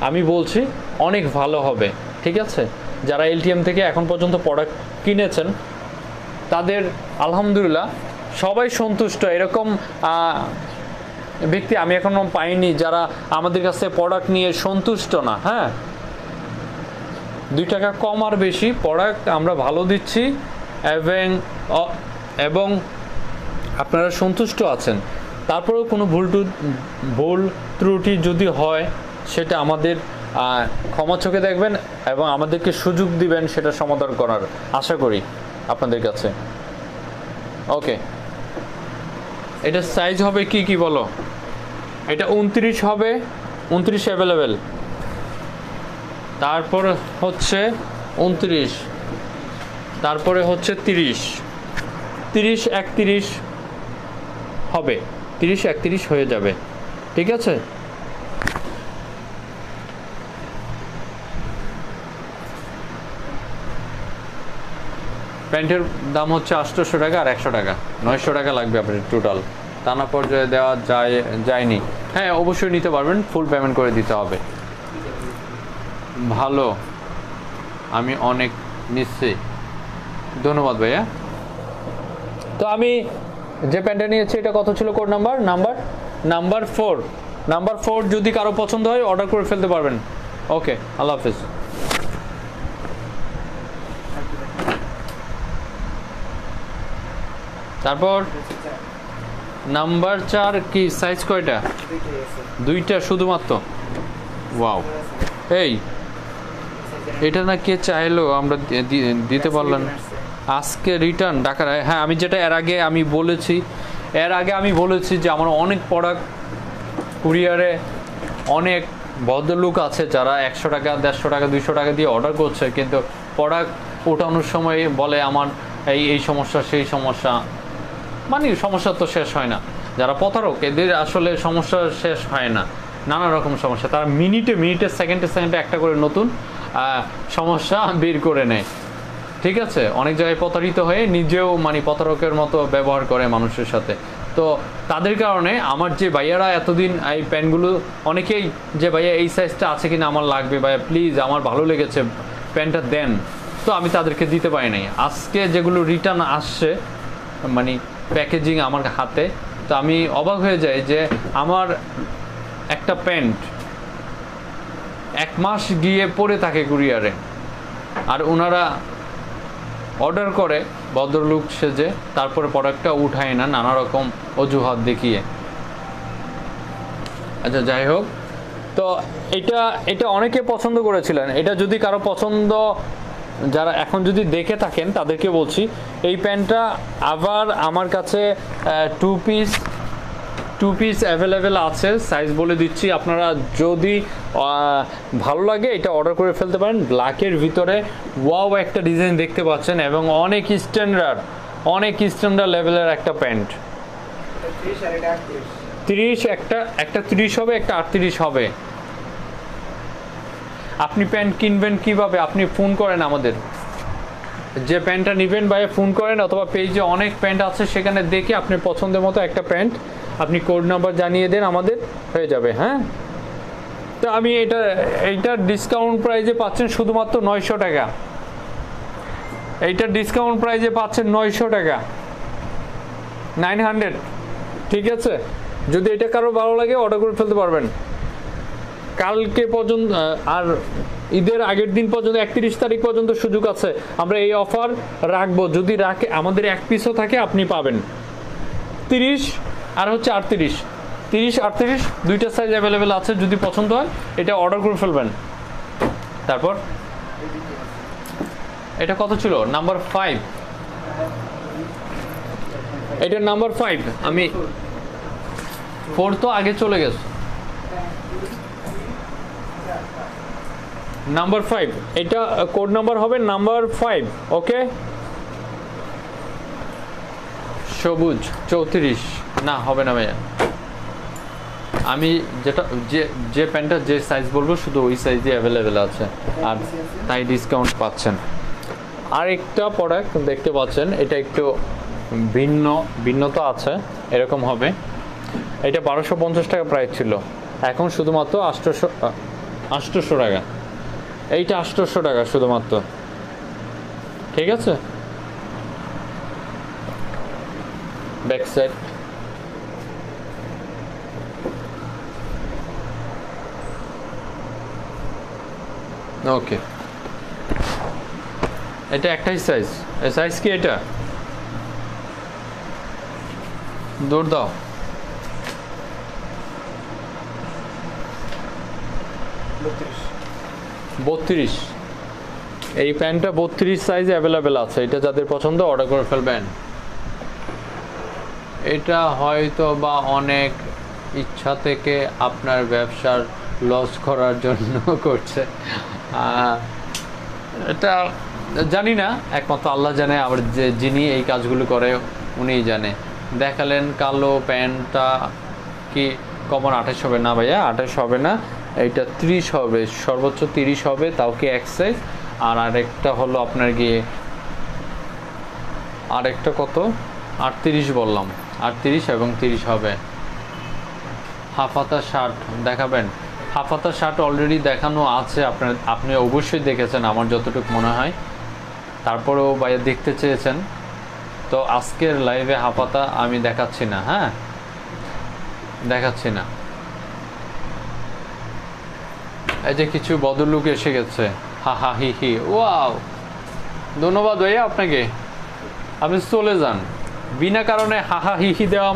আমি বলছি অনেক ভালো হবে, ঠিক আছে। যারা এলটিএম থেকে এখন পর্যন্ত প্রোডাক্ট কিনেছেন তাদের আলহামদুলিল্লাহ সবাই সন্তুষ্ট। এরকম ব্যক্তি আমি এখনো পাইনি যারা আমাদের কাছে প্রোডাক্ট নিয়ে সন্তুষ্ট না, হ্যাঁ। 2 টাকা কম আর বেশি প্রোডাক্ট আমরা ভালো দিচ্ছি, এবং আপনারা সন্তুষ্ট আছেন। তারপরেও কোনো ভুল ত্রুটি যদি হয় সেটা আমাদের ক্ষমা চোখে দেখবেন এবং আমাদেরকে সুযোগ দিবেন সেটা সমাধান করার, আশা করি আপনাদের কাছে। ওকে, এটা সাইজ হবে কি বলো? এটা 29 হবে, 29 অ্যাভেলেবেল। তারপর হচ্ছে 29, তারপরে হচ্ছে 30, 31 হবে, 31 হয়ে যাবে, ঠিক আছে। প্যান্টের দাম হচ্ছে 800 টাকা আর 100 টাকা, 900 টাকা লাগবে আপনার টোটাল। টানা পর্যায়ে দেওয়া যায়নি, হ্যাঁ অবশ্যই নিতে পারবেন, ফুল পেমেন্ট করে দিতে হবে। ভালো, আমি অনেক নিচ্ছি, ধন্যবাদ ভাইয়া। তো আমি যে প্যান্টটা নিয়েছি এটা কত ছিল কোড নাম্বার 4 যদি কারো পছন্দ হয় অর্ডার করে ফেলতে পারবেন। ওকে, আল্লাহ হাফিজ। তারপর নাম্বার 4 কি সাইজ কয়টা? 2টা শুধুমাত্র। ওয়াও, এই এটা না কে চাইলো, আমরা দিতে পারলাম আজকে রিটার্ন ঢাকার। হ্যাঁ, আমি যেটা এর আগে আমি বলেছি যে আমার অনেক প্রোডাক্ট কুরিয়ারে অনেক ভদ্রলোক আছে যারা 100 টাকা 150 টাকা 200 টাকা দিয়ে অর্ডার করছে, কিন্তু প্রোডাক্ট ওঠানোর সময় বলে আমার এই সমস্যা সেই সমস্যা, মানে সমস্যা তো শেষ হয় না। যারা প্রতারক এদের আসলে সমস্যা শেষ হয় না, নানা রকম সমস্যা। তারা মিনিটে সেকেন্ডে একটা করে নতুন সমস্যা বের করে নেয়, ঠিক আছে। অনেক জায়গায় প্রতারিত হয়ে নিজেও মানে প্রতারকের মতো ব্যবহার করে মানুষের সাথে। তো তাদের কারণে আমার যে ভাইয়ারা এতদিন এই প্যান্টগুলো, অনেকেই যে ভাইয়া এই সাইজটা আছে কিনা আমার লাগবে, ভাইয়া প্লিজ আমার ভালো লেগেছে প্যান্টটা দেন, তো আমি তাদেরকে দিতে পারি নাই। আজকে যেগুলো রিটার্ন আসছে মানে প্যাকেজিং আমার হাতে, তো আমি অবাক হয়ে যাই যে আমার একটা প্যান্ট 1 মাস গিয়ে পরে থাকে কুরিয়ারে, আর ওনারা অর্ডার করে ভদ্রলোক সেজে, তারপরে প্রোডাক্টটা উঠায় না নানা রকম অজুহাত দেখিয়ে। আচ্ছা যাই হোক, তো এটা অনেকে পছন্দ করেছিলেন। এটা যদি কারো পছন্দ, যারা এখন যদি দেখে থাকেন তাদেরকে বলছি, এই প্যান্টটা আবার আমার কাছে 2 পিস অ্যাভেলেবেল আছে। সাইজ বলে দিচ্ছি, আপনারা যদি ভালো লাগে এটা অর্ডার করে ফেলতে পারেন। ব্ল্যাকের ভিতরে ওয়াও একটা ডিজাইন দেখতে পাচ্ছেন, এবং অনেক স্ট্যান্ডার্ড লেভেলের একটা প্যান্ট। 30 একটা 30 হবে, একটা 38 হবে। আপনি প্যান্ট কিনবেন কিভাবে? আপনি ফোন করেন আমাদের, যে প্যান্টটা নেবেন ভাইয়া ফোন করেন, অথবা পেজে অনেক প্যান্ট আছে সেখানে দেখে আপনি পছন্দের মতো একটা প্যান্ট আপনি কোড নাম্বার জানিয়ে দেন, আমাদের হয়ে যাবে। হ্যাঁ, তো আমি এইটা ডিসকাউন্ট প্রাইজে পাচ্ছেন শুধুমাত্র 900 টাকা। এইটা ডিসকাউন্ট প্রাইজে পাচ্ছেন 900 টাকা, 900। ঠিক আছে, যদি এটা কারো ভালো লাগে অর্ডার করে ফেলতে পারবেন কালকে পর্যন্ত, আর ঈদের আগের দিন পর্যন্ত 31 তারিখ পর্যন্ত সুযোগ আছে। আমরা এই অফার রাখবো, যদি রাখে আমাদের 1 পিসও থাকে আপনি পাবেন। 30 আর হচ্ছে 38, 30-38 দুইটা সাইজ অ্যাভেলেবেল আছে। যদি পছন্দ হয় এটা অর্ডার করে ফেলবেন। তারপর এটা কত ছিল? নাম্বার 5। এটা নাম্বার 5, আমি 4 তো আগে চলে গেছে। নাম্বার 5, এটা কোড নাম্বার হবে নাম্বার 5। ওকে, সবুজ 34 না হবে না ভাইয়া, আমি যে প্যান্টটা যে সাইজ বলবো শুধু ওই সাইজে অ্যাভেলেবেল আছে, আর তাই ডিসকাউন্ট পাচ্ছেন। আরেকটা প্রোডাক্ট দেখতে পাচ্ছেন, এটা একটু ভিন্নতা আছে, এরকম হবে। এটা 1250 টাকা প্রাইস ছিল, এখন শুধুমাত্র 800 টাকা। এইটা 800 টাকা শুধুমাত্র। ঠিক আছে, ব্যাক সাইড ওকে। এটা একটাই সাইজ, সাইজ কি এটা? দৌড় দাও। 32, এই প্যান্টটা 32 সাইজ অ্যাভেলেবেল আছে। এটা যাদের পছন্দ অর্ডার করে ফেলবেন। এটা হয়তো বা অনেক ইচ্ছা থেকে আপনার ব্যবসার লস করার জন্য করছে, এটা জানি না, একমাত্র আল্লাহ জানে। আবার যিনি এই কাজগুলো করে উনিই জানে। দেখালেন কালো প্যান্টটা কি কমন 28 হবে না ভাইয়া, 28 হবে না, এইটা 30 হবে, সর্বোচ্চ 30 হবে, তাও কি এক সাইজ। আর আরেকটা হলো আপনার গিয়ে আরেকটা কত, 38 বললাম, 38 এবং 30 হবে। হাফ হাতা শার্ট দেখাবেন? হাফ হাতা শার্ট অলরেডি দেখানো আছে, আপনি অবশ্যই দেখেছেন আমার যতটুকু মনে হয়। তারপরেও ভাইয়া দেখতে চেয়েছেন, তো আজকের লাইভে হাফ হাতা আমি দেখাচ্ছি না। হ্যাঁ, দেখাচ্ছি না। এই যে কিছু বদলুক এসে গেছে, হা হা হি হি, ওয়াও, ধন্যবাদ ভাইয়া আপনাকে। আপনি চলে যান, বিনা কারণে হা হা হি হি দেওয়া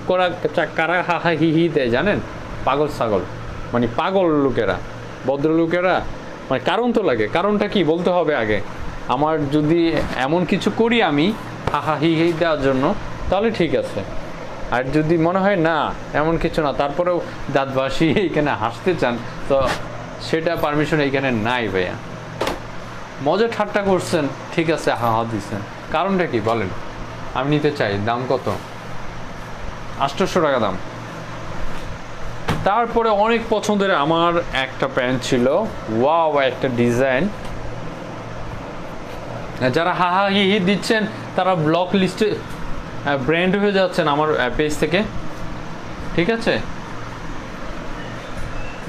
করা, কারা হা হা হি হি দেয় জানেন? পাগল ছাগল, মানে পাগল লোকেরা, ভদ্রলোকেরা, মানে কারণ তো লাগে। কারণটা কি বলতে হবে আগে। আমার যদি এমন কিছু করি আমি হা হা হি হি দেওয়ার জন্য, তাহলে ঠিক আছে। আর যদি মনে হয় না এমন কিছু না, তারপরেও দাঁতবাসী এইখানে হাসতে চান, তো সেটা পারমিশন এইখানে নাই ভাইয়া। মজা ঠাট্টা করছেন, ঠিক আছে, হা হা দিচ্ছেন, কারণটা কি বলেন? আমি নিতে চাই। দাম কত? 800 টাকা দাম। তারপরে অনেক পছন্দের আমার একটা প্যান্ট ছিল, ওয়াও, একটা ডিজাইন। যারা হা হা হি হি দিচ্ছেন তারা ব্লক লিস্টে ব্র্যান্ড হয়ে যাচ্ছেন আমার পেজ থেকে। ঠিক আছে,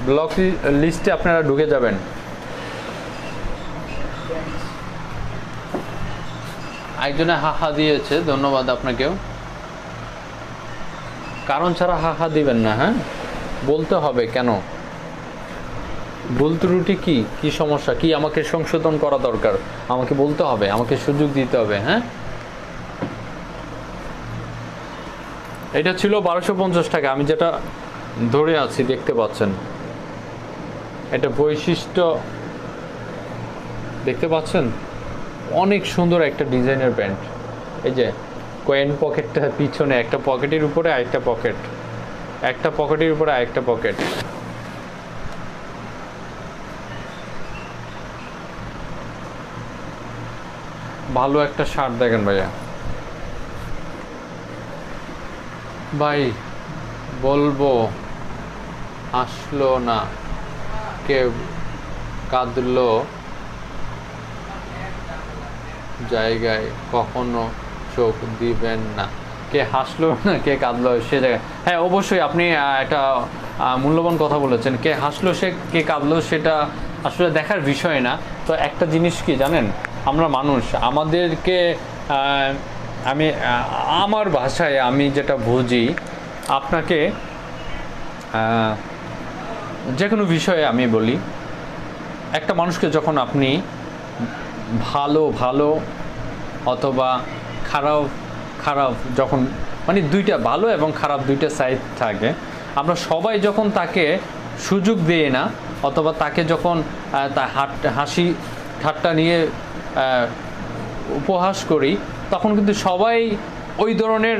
ব্লক লিস্টে আপনারা ঢুকে যাবেন। একজনে হাহা দিয়েছে, ধন্যবাদ আপনাকেও। কারণ ছাড়া হাহা দিবেন না, হ্যাঁ বলতে হবে কেন, ভুল ত্রুটি কি কি সমস্যা কি আমাকে সংশোধন করা দরকার, আমাকে বলতে হবে, আমাকে সুযোগ দিতে হবে। হ্যাঁ এটা ছিল 1250 টাকা, আমি যেটা ধরে আছি দেখতে পাচ্ছেন, এটা বৈশিষ্ট্য দেখতে পাচ্ছেন, অনেক সুন্দর একটা ডিজাইনের প্যান্ট। এই যে কয়েন পকেটটা পিছনে, একটা পকেটের উপরে আরেকটা পকেট, একটা পকেটের উপরে আরেকটা পকেট। ভালো একটা শার্ট দেখেন ভাইয়া। ভাই বলবো আসলো না, কে কাঁদলো জায়গায় কখনো চোখ দিবেন না, কে হাসলো না কে কাঁদলো সে জায়গায়। হ্যাঁ অবশ্যই আপনি একটা মূল্যবান কথা বলেছেন, কে হাসলো সে কে কাঁদলো সেটা আসলে দেখার বিষয় না। তো একটা জিনিস কি জানেন, আমরা মানুষ, আমাদেরকে আমি আমার ভাষায় আমি যেটা বুঝি, আপনাকে যে কোনো বিষয়ে আমি বলি, একটা মানুষকে যখন আপনি ভালো ভালো অথবা খারাপ খারাপ যখন, মানে দুইটা ভালো এবং খারাপ দুইটা সাইড থাকে, আমরা সবাই যখন তাকে সুযোগ দেই না, অথবা তাকে যখন তার হাসি ঠাট্টা নিয়ে উপহাস করি, তখন কিন্তু সবাই ওই ধরনের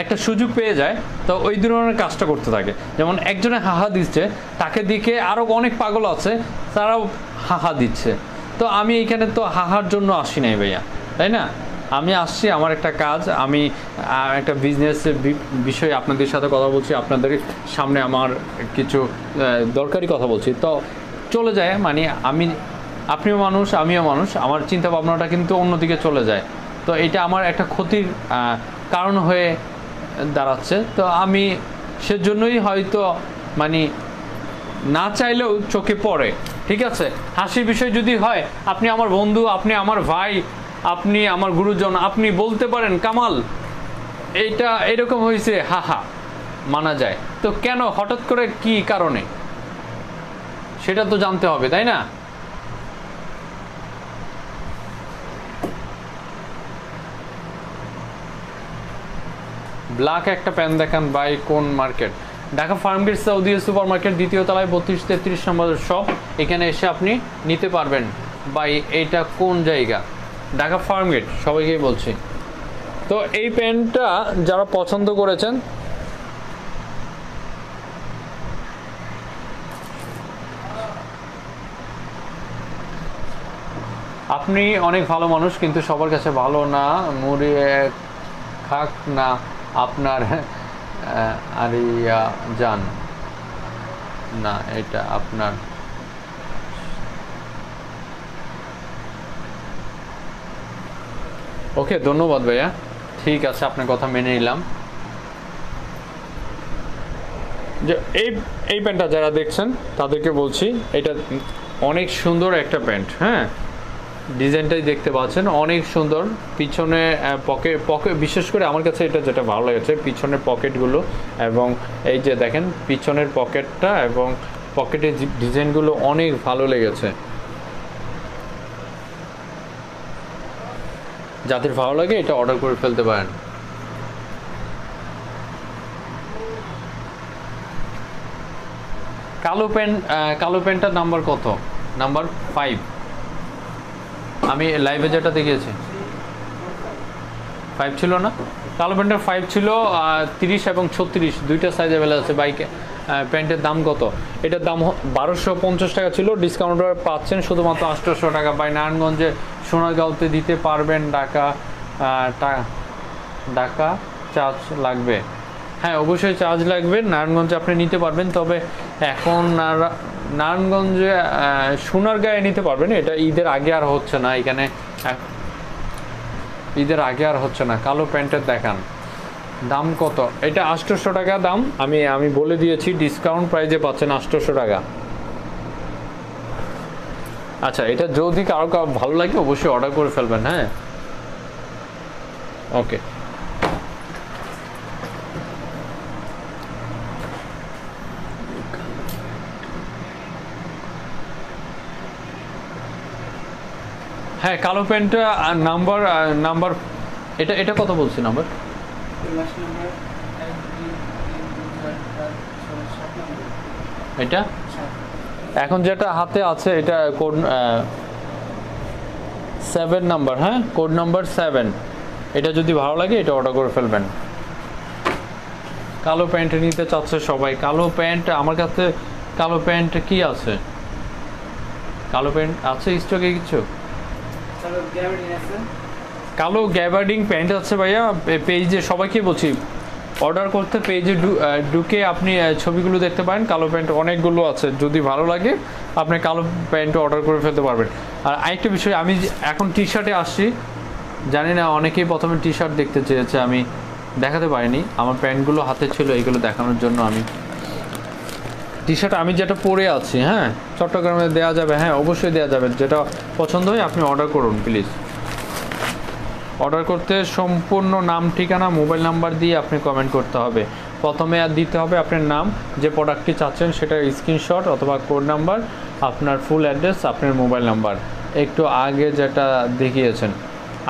একটা সুযোগ পেয়ে যায়, তো ওই ধরনের কাজটা করতে থাকে। যেমন একজনে হাহা দিচ্ছে, তাকে দিকে আরও অনেক পাগল আছে তারাও হাহা দিচ্ছে। তো আমি এখানে তো হাহার জন্য আসি নাই ভাইয়া, তাই না? আমি আসছি আমার একটা কাজ, আমি একটা বিজনেসের বিষয়ে আপনাদের সাথে কথা বলছি, আপনাদের সামনে আমার কিছু দরকারি কথা বলছি, তো চলে যায়, মানে আমি, আপনিও মানুষ আমিও মানুষ, আমার চিন্তা ভাবনাটা কিন্তু অন্যদিকে চলে যায়। তো এটা আমার একটা ক্ষতির কারণ হয়ে দাঁড়াচ্ছে। তো আমি সেজন্যই হয়তো মানে না চাইলেও চোখে পড়ে, ঠিক আছে? হাসির বিষয় যদি হয়, আপনি আমার বন্ধু, আপনি আমার ভাই, আপনি আমার গুরুজন, আপনি বলতে পারেন কামাল এইটা এরকম হয়েছে, হাহা মানা যায়। তো কেন, হঠাৎ করে কি কারণে, সেটা তো জানতে হবে, তাই না? ব্ল্যাক একটা প্যান দেখান ভাই, কোন market? Dhaka Farmgate Saudi super market, দ্বিতীয় তলায় 32-33 নম্বর শপ, এখানে এসে আপনি নিতে পারবেন। ভাই এইটা কোন জায়গা? ঢাকা ফার্মগেট, সবাইকেই বলছি। তো এই প্যান্টটা যারা পছন্দ করেছেন, আপনি অনেক ভালো মানুষ, কিন্তু সবার কাছে ভালো না, মুড়িয়ে খাক না আপনার আরিয়া যান না, এটা আপনার। ওকে ধন্যবাদ ভাইয়া, ঠিক আছে আপনার কথা মেনে নিলাম। যে এই প্যান্টটা যারা দেখছেন তাদেরকে বলছি, এটা অনেক সুন্দর একটা প্যান্ট। হ্যাঁ ডিজাইনটাই দেখতে পাচ্ছেন, অনেক সুন্দর। পিছনে পকেট বিশেষ করে আমার কাছে এটা যেটা ভালো লেগেছে, পিছনের পকেটগুলো, এবং এই যে দেখেন পিছনের পকেটটা এবং পকেটের ডিজাইনগুলো অনেক ভালো লেগেছে। যাদের ভালো লাগে এটা অর্ডার করে ফেলতে পারেন। কালো প্যান্টটার নাম্বার কত? নাম্বার 5। আমি লাইভে যেটা দেখিয়েছি 5 ছিল না, কালো প্যান্টের 5 ছিল। 30 এবং 36 দুইটা সাইজ অ্যাভেলেবল আছে। বাইকে প্যান্টের দাম কত? এটার দাম 1250 টাকা ছিল, ডিসকাউন্ট পাচ্ছেন শুধুমাত্র 800 টাকা। বাই নারায়ণগঞ্জে সোনারগাঁওতে দিতে পারবেন, ঢাকা চার্জ লাগবে? হ্যাঁ অবশ্যই চার্জ লাগবে, নারায়ণগঞ্জে আপনি নিতে পারবেন, তবে এখন নারায়ণগঞ্জে সোনারগাঁয়ে নিতে পারবেন, এটা ঈদের আগে আর হচ্ছে না, এখানে ঈদের আগে আর হচ্ছে না। কালো প্যান্টের দেখান, দাম কত? এটা 800 টাকা দাম, আমি বলে দিয়েছি ডিসকাউন্ট প্রাইজে পাচ্ছেন 800 টাকা। আচ্ছা এটা যদি কারো ভালো লাগে অবশ্যই অর্ডার করে ফেলবেন। হ্যাঁ ওকে। হ্যাঁ কালো প্যান্টটা নাম্বার নাম্বার এটা এটা কত বলছি নাম্বার? Last number 1 2 3 4 5 6 7 number. এটা এখন যেটা হাতে আছে এটা কোড 7 নাম্বার, হ্যাঁ কোড নাম্বার 7। এটা যদি ভালো লাগে এটা অর্ডার করে ফেলবেন। কালো প্যান্ট নিতে চাচ্ছে সবাই। কালো প্যান্ট আমার কাছে কালো প্যান্ট কি আছে? কালো প্যান্ট আছে স্টকে কিছু? তাহলে গ্যাবার্ডিন আছে। কালো গ্যাবার্ডিং প্যান্ট আছে ভাইয়া পেজে, সবাইকে বলছি অর্ডার করতে পেজে ঢুকে আপনি ছবিগুলো দেখতে পারেন। কালো প্যান্ট অনেকগুলো আছে, যদি ভালো লাগে আপনি কালো প্যান্ট অর্ডার করে ফেলতে পারবেন। আর আরেকটা বিষয়, আমি এখন টি শার্টে আসছি, জানি না অনেকেই প্রথমে টি শার্ট দেখতে চেয়েছে, আমি দেখাতে পারিনি। আমার প্যান্টগুলো হাতে ছিল, এইগুলো দেখানোর জন্য আমি টি শার্ট আমি যেটা পরে আছি, হ্যাঁ চট্টগ্রামে দেওয়া যাবে, হ্যাঁ অবশ্যই দেওয়া যাবে। যেটা পছন্দ হয় আপনি অর্ডার করুন প্লিজ। অর্ডার করতে সম্পূর্ণ নাম, ঠিকানা, মোবাইল নাম্বার দিয়ে আপনি কমেন্ট করতে হবে। প্রথমে আর দিতে হবে আপনার নাম, যে প্রোডাক্টটি চাচ্ছেন সেটার স্ক্রিনশট অথবা কোড নাম্বার, আপনার ফুল অ্যাড্রেস, আপনার মোবাইল নাম্বার। একটু আগে যেটা দেখিয়েছেন,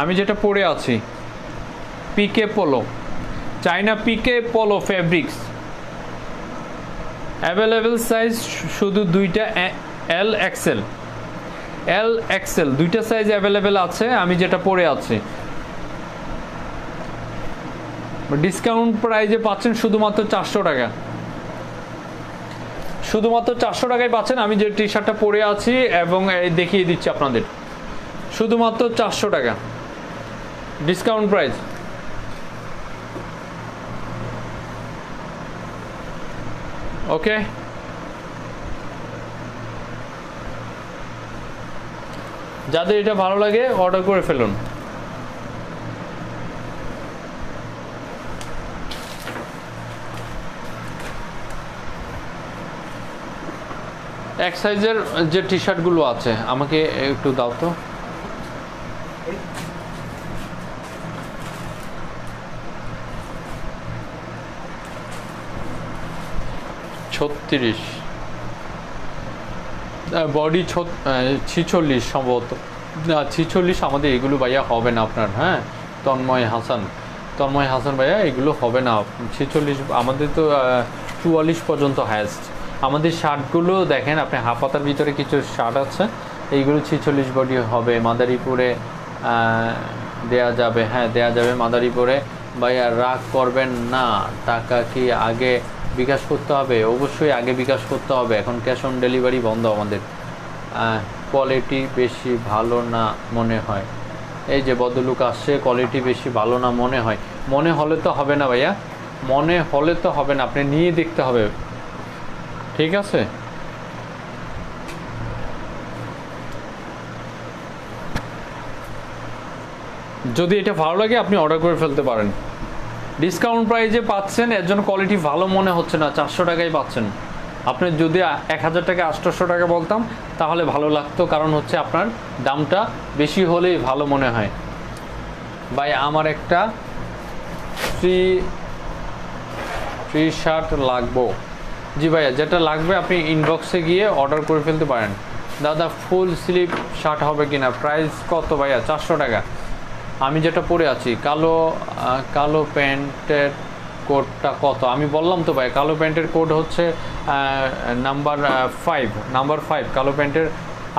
আমি যেটা পরে আছি পিকে পোলো, চাইনা পিকে পোলো ফেব্রিক্স, অ্যাভেলেবেল সাইজ শুধু দুইটা, এল এক্সেল। এল এক্সেল দুইটা সাইজ অ্যাভেলেবেল আছে। আমি যেটা পরে আছি ডিসকাউন্ট প্রাইজে পাচ্ছেন শুধুমাত্র 400 টাকা, শুধুমাত্র 400 টাকায় পাচ্ছেন। আমি যে টি শার্টটা পরে আছি এবং দেখিয়ে দিচ্ছি আপনাদের, শুধুমাত্র 400 টাকা ডিসকাউন্ট প্রাইস। ওকে, যাদের এটা ভালো লাগে অর্ডার করে ফেলুন। এক সাইজের যে টি শার্টগুলো আছে আমাকে একটু দাও তো। ছত্রিশ, বডি 46 সম্ভবত, না 46 আমাদের এগুলো ভাইয়া হবে না আপনার। হ্যাঁ তন্ময় হাসান ভাইয়া এগুলো হবে না 46, আমাদের তো 44 পর্যন্ত হায়েস্ট। আমাদের শার্টগুলো দেখেন আপনি, হাফ হাতার ভিতরে কিছু শার্ট আছে, এইগুলো 46 বডি হবে। মাদারীপুরে দেয়া যাবে, হ্যাঁ দেয়া যাবে মাদারীপুরে। ভাইয়া রাগ করবেন না, টাকা কি আগে বিকাশ করতে হবে? অবশ্যই আগে বিকাশ করতে হবে, এখন ক্যাশ অন ডেলিভারি বন্ধ আমাদের। কোয়ালিটি বেশি ভালো না মনে হয়, এই যে বদলুক আসছে, কোয়ালিটি বেশি ভালো না মনে হয়। মনে হলে তো হবে না ভাইয়া, মনে হলে তো হবে না, আপনি নিয়ে দেখতে হবে, ঠিক আছে? যদি এটা ভালো লাগে আপনি অর্ডার করে ফেলতে পারেন। ডিসকাউন্ট প্রাইজে পাচ্ছেন, এর জন্য কোয়ালিটি ভালো মনে হচ্ছে না, 400 টাকায় পাচ্ছেন। আপনি যদি 1000 টাকা 800 টাকা বলতাম তাহলে ভালো লাগতো, কারণ হচ্ছে আপনার দামটা বেশি হলেই ভালো মনে হয়। ভাই আমার একটা ফ্রি শার্ট লাগবো। জি ভাইয়া, যেটা লাগবে আপনি ইনবক্সে গিয়ে অর্ডার করে ফেলতে পারেন। দাদা ফুল স্লিভ শার্ট হবে কিনা? প্রাইস কত ভাইয়া? 400 টাকা। আমি যেটা পরে আছি কালো প্যান্টের কোডটা কত? আমি বললাম তো ভাই, কালো প্যান্টের কোড হচ্ছে নাম্বার 5 কালো প্যান্টের।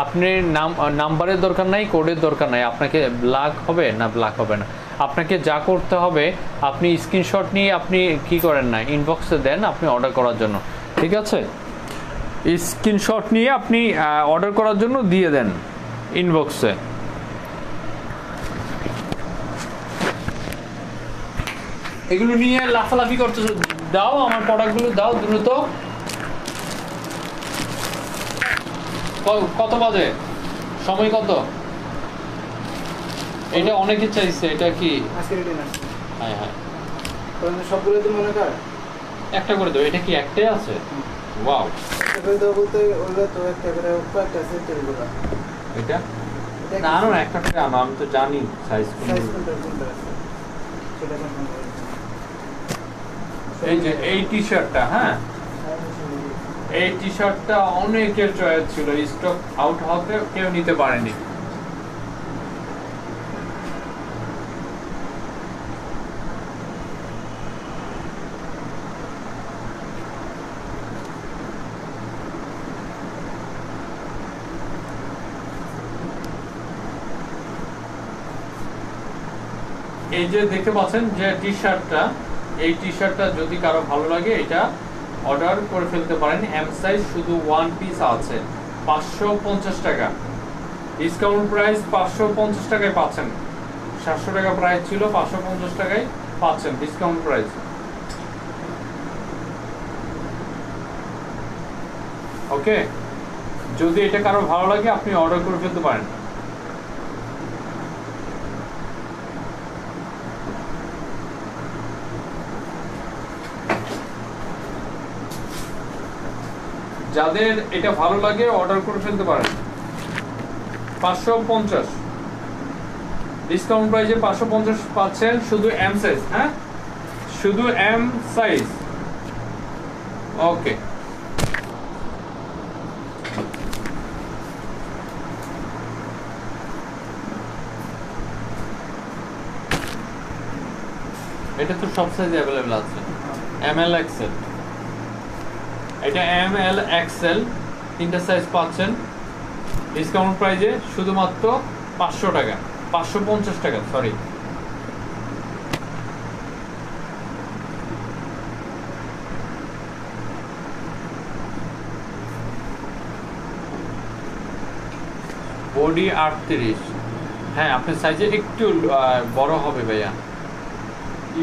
আপনি নাম্বারের দরকার নাই, কোডের দরকার নাই। আপনাকে ব্ল্যাক হবে না, ব্ল্যাক হবে না। আপনাকে যা করতে হবে, আপনি স্ক্রিনশট নিয়ে আপনি কি করেন না, ইনবক্সে দেন আপনি অর্ডার করার জন্য, ঠিক আছে? স্ক্রিনশট নিয়ে আপনি অর্ডার করার জন্য দিয়ে দেন ইনবক্সে। এগুলো নিয়ে লাফালাফি করতেছো, দাও আমার প্রোডাক্টগুলো দাও দ্রুত। কত বাজে? সময় কত? এটা অনেকে চাইছে, এটা কি আজকে রেডি না? হ্যাঁ হ্যাঁ, তাহলে সবগুলো তো মনে কর একটা করে দাও। এটা কি একটাই আছে? ওয়াও, একটা করে দাও বলতে ওগুলো তো একটা করে কয়েকটা সেট করবো। এটা না আনো, একটা করে আনো, আমি তো জানি সাইজ সাইজ কোনটা আছে? সেটা কনফার্ম করে এই যে এই টি শার্টটা, হ্যাঁ এই টি শার্টটা অনেকের চয়েস ছিল, স্টক আউট হতে কেউ নিতে পারেনি। এই যে দেখতে পাচ্ছেন যে টি শার্টটা, এই টি শার্টটা যদি কারো ভালো লাগে এটা অর্ডার করে ফেলতে পারেন। এম সাইজ শুধু ওয়ান পিস আছে, 550 টাকা ডিসকাউন্ট প্রাইস, 550 টাকায় পাচ্ছেন। 700 টাকা প্রাইস ছিল, 550 টাকায় পাচ্ছেন ডিসকাউন্ট প্রাইস। ওকে, যদি এটা কারো ভালো লাগে আপনি অর্ডার করে ফেলতে পারেন। যাদের এটা ভালো লাগে অর্ডার করে ফেলতে পারেন। 550 ডিসকাউন্ট প্রাইসে 550 পাচ্ছেন, শুধু এম সাইজ। হ্যাঁ, শুধু এম সাইজ। ওকে, এটা তো সব সাইজ অ্যাভেলেবেল আছে। এম এল এক্সেল, এটা এম এল এক্সেল তিনটা সাইজ পাচ্ছেন ডিসকাউন্ট প্রাইসে শুধুমাত্র 500 টাকা, 550 টাকা, সরি। বডি 38, হ্যাঁ আপনার সাইজে একটু বড় হবে ভাইয়া।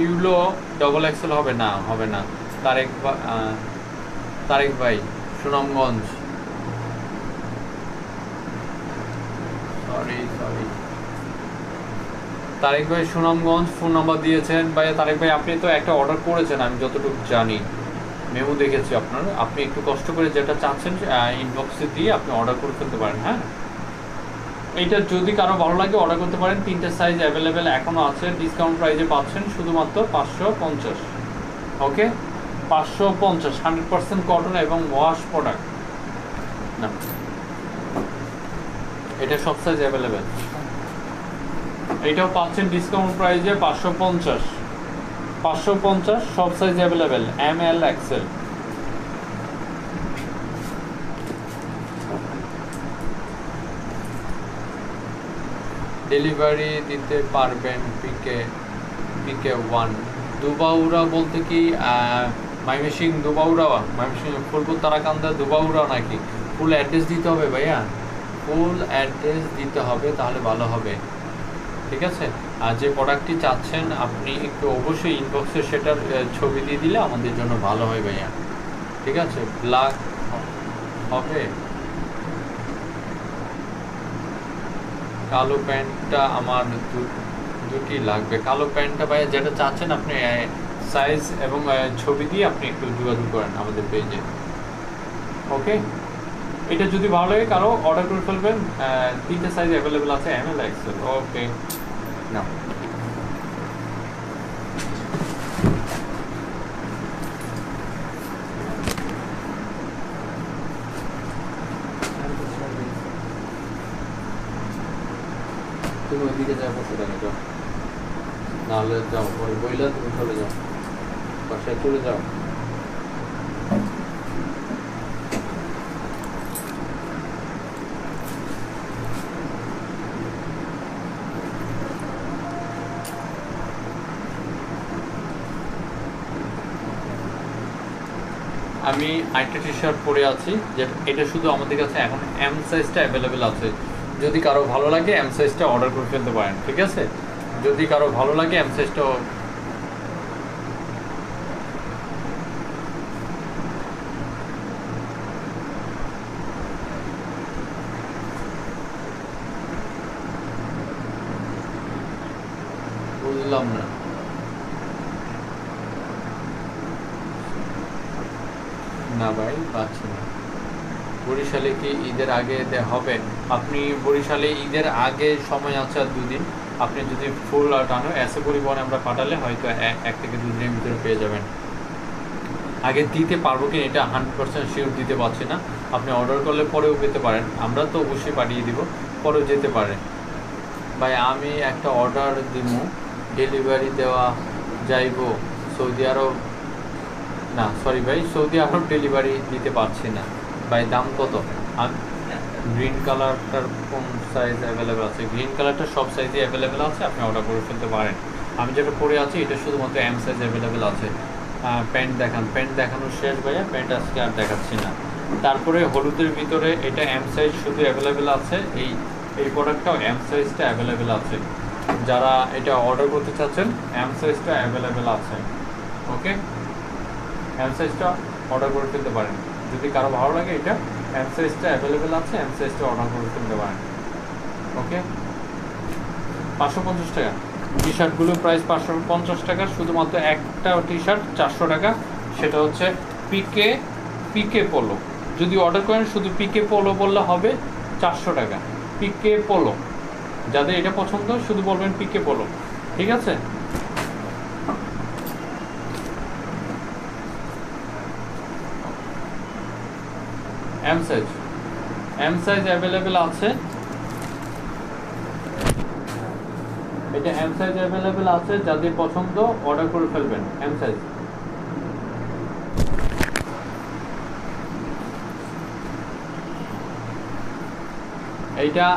ইউলো ডবল এক্সেল হবে না, হবে না। তারেক ভাই সুনামগঞ্জ, সরি তারেক ভাই সুনামগঞ্জ ফোন নাম্বার দিয়েছেন। ভাইয়া তারেক ভাই আপনি তো একটা অর্ডার করেছেন আমি যতটুকু জানি, মেমো দেখেছি আপনার। আপনি একটু কষ্ট করে যেটা চাচ্ছেন ইনবক্সে দিয়ে আপনি অর্ডার করে ফেলতে পারেন। হ্যাঁ, এইটা যদি কারো ভালো লাগে অর্ডার করতে পারেন। তিনটে সাইজ অ্যাভেলেবেল এখনো আছে, ডিসকাউন্ট প্রাইসে পাচ্ছেন শুধুমাত্র 550। ওকে, 550, 100% কটন এবং ওয়াশ প্রোডাক্ট না, এটা সব সাইজ অ্যাভেলেবেল। এইটাও পাচ্ছেন ডিসকাউন্ট প্রাইসে 550 সব size available, M L XL. Delivery দিতে পারবেন পিকে 1 দুবাউরা বলতে কি ময়মনসিং দুবাউরা, ময়মনসিং ফুলপুর তারাকান্দা দুবাউরা নাকি? ফুল অ্যাড্রেস দিতে হবে ভাইয়া, ফুল অ্যাড্রেস দিতে হবে, তাহলে ভালো হবে। ঠিক আছে, আর যে প্রোডাক্টটি চাচ্ছেন আপনি একটু অবশ্যই ইনবক্সে সেটার ছবি দিয়ে দিলে আমাদের জন্য ভালো হয় ভাইয়া। ঠিক আছে, ব্ল্যাক হবে, কালো প্যান্টটা আমার দুটি লাগবে। কালো প্যান্টটা ভাইয়া যেটা চাচ্ছেন আপনি সাইজ এবং ছবি দিয়ে আপনি একটু যোগাযোগ করেন আমাদের পেজে। ওকে, এটা যদি ভালো লাগে কারো অর্ডার করে ফেলবেন। তিনটে সাইজ অ্যাভেলেবেল আছে, এম এল এক্সেল। ওকে, না তুমি ওইদিকে যাবো সেটা যাও, নাহলে যাও ওই বইলা তুমি চলে যাও, বাসায় চলে যাও। আমি আরেকটা টি শার্ট পরে আছি, যে এটা শুধু আমাদের কাছে এখন এম সাইজটা অ্যাভেলেবেল আছে। যদি কারো ভালো লাগে এম সাইজটা অর্ডার করে ফেলতে পারেন। ঠিক আছে, যদি কারো ভালো লাগে এম সাইজটা বুঝলাম না। না ভাই পাচ্ছি না। বরিশালে কি ঈদের আগে হবে? আপনি বরিশালে ঈদের আগে সময় আছে আর 2 দিন, আপনি যদি ফুল টানো এসে পরিবহনে আমরা পাঠালে হয়তো 1 থেকে 2 দিনের ভিতরে পেয়ে যাবেন। আগে দিতে পারবো কি এটা 100% শিওর দিতে পারছি না, আপনি অর্ডার করলে পরেও পেতে পারেন, আমরা তো অবশ্যই পাঠিয়ে দিব, পরেও যেতে পারে। ভাই আমি একটা অর্ডার দিব, ডেলিভারি দেওয়া যাইব সৌদি আরব, না সরি ভাই সৌদি আরব ডেলিভারি দিতে পারছি না ভাই, দাম কত? গ্রিন কালারটার কোন সাইজ অ্যাভেলেবেল আছে? গ্রিন কালারটা সব সাইজে অ্যাভেলেবেল আছে, আপনি অর্ডার করে ফেলতে পারেন। আমি যেটা পরে আছি এটা শুধুমাত্র এম সাইজ অ্যাভেলেবেল আছে। প্যান্ট দেখান, প্যান্ট দেখানো শেষ ভাইয়া, প্যান্ট আজকে আর দেখাচ্ছি না। তারপরে হলুদের ভিতরে এটা এম সাইজ শুধু অ্যাভেলেবেল আছে, এই প্রোডাক্টটাও এম সাইজটা অ্যাভেলেবেল আছে, যারা এটা অর্ডার করতে চাচ্ছেন এম সাইজটা অ্যাভেলেবেল আছে। ওকে, এম সাইজটা অর্ডার করে ফেলতে পারেন, যদি কারো ভালো লাগে এটা এম সাইজটা অ্যাভেলেবেল আছে, এম সাইজটা অর্ডার করে ফেলতে পারেন। ওকে, 550 টাকা টি শার্টগুলোর প্রাইস 550 টাকা, শুধুমাত্র একটা টি শার্ট 400 টাকা, সেটা হচ্ছে পিকে পোলো। যদি অর্ডার করেন শুধু পিকে পোলো বললে হবে 400 টাকা, পিকে পোলো। যাদের এটা পছন্দ শুধু বলবেন পিকে পোলো, ঠিক আছে? এম সাইজ অ্যাভেলেবেল আছে, এটা এম সাইজ অ্যাভেলেবেল আছে, যাদের পছন্দ অর্ডার করে ফেলবেন এম সাইজ। এইটা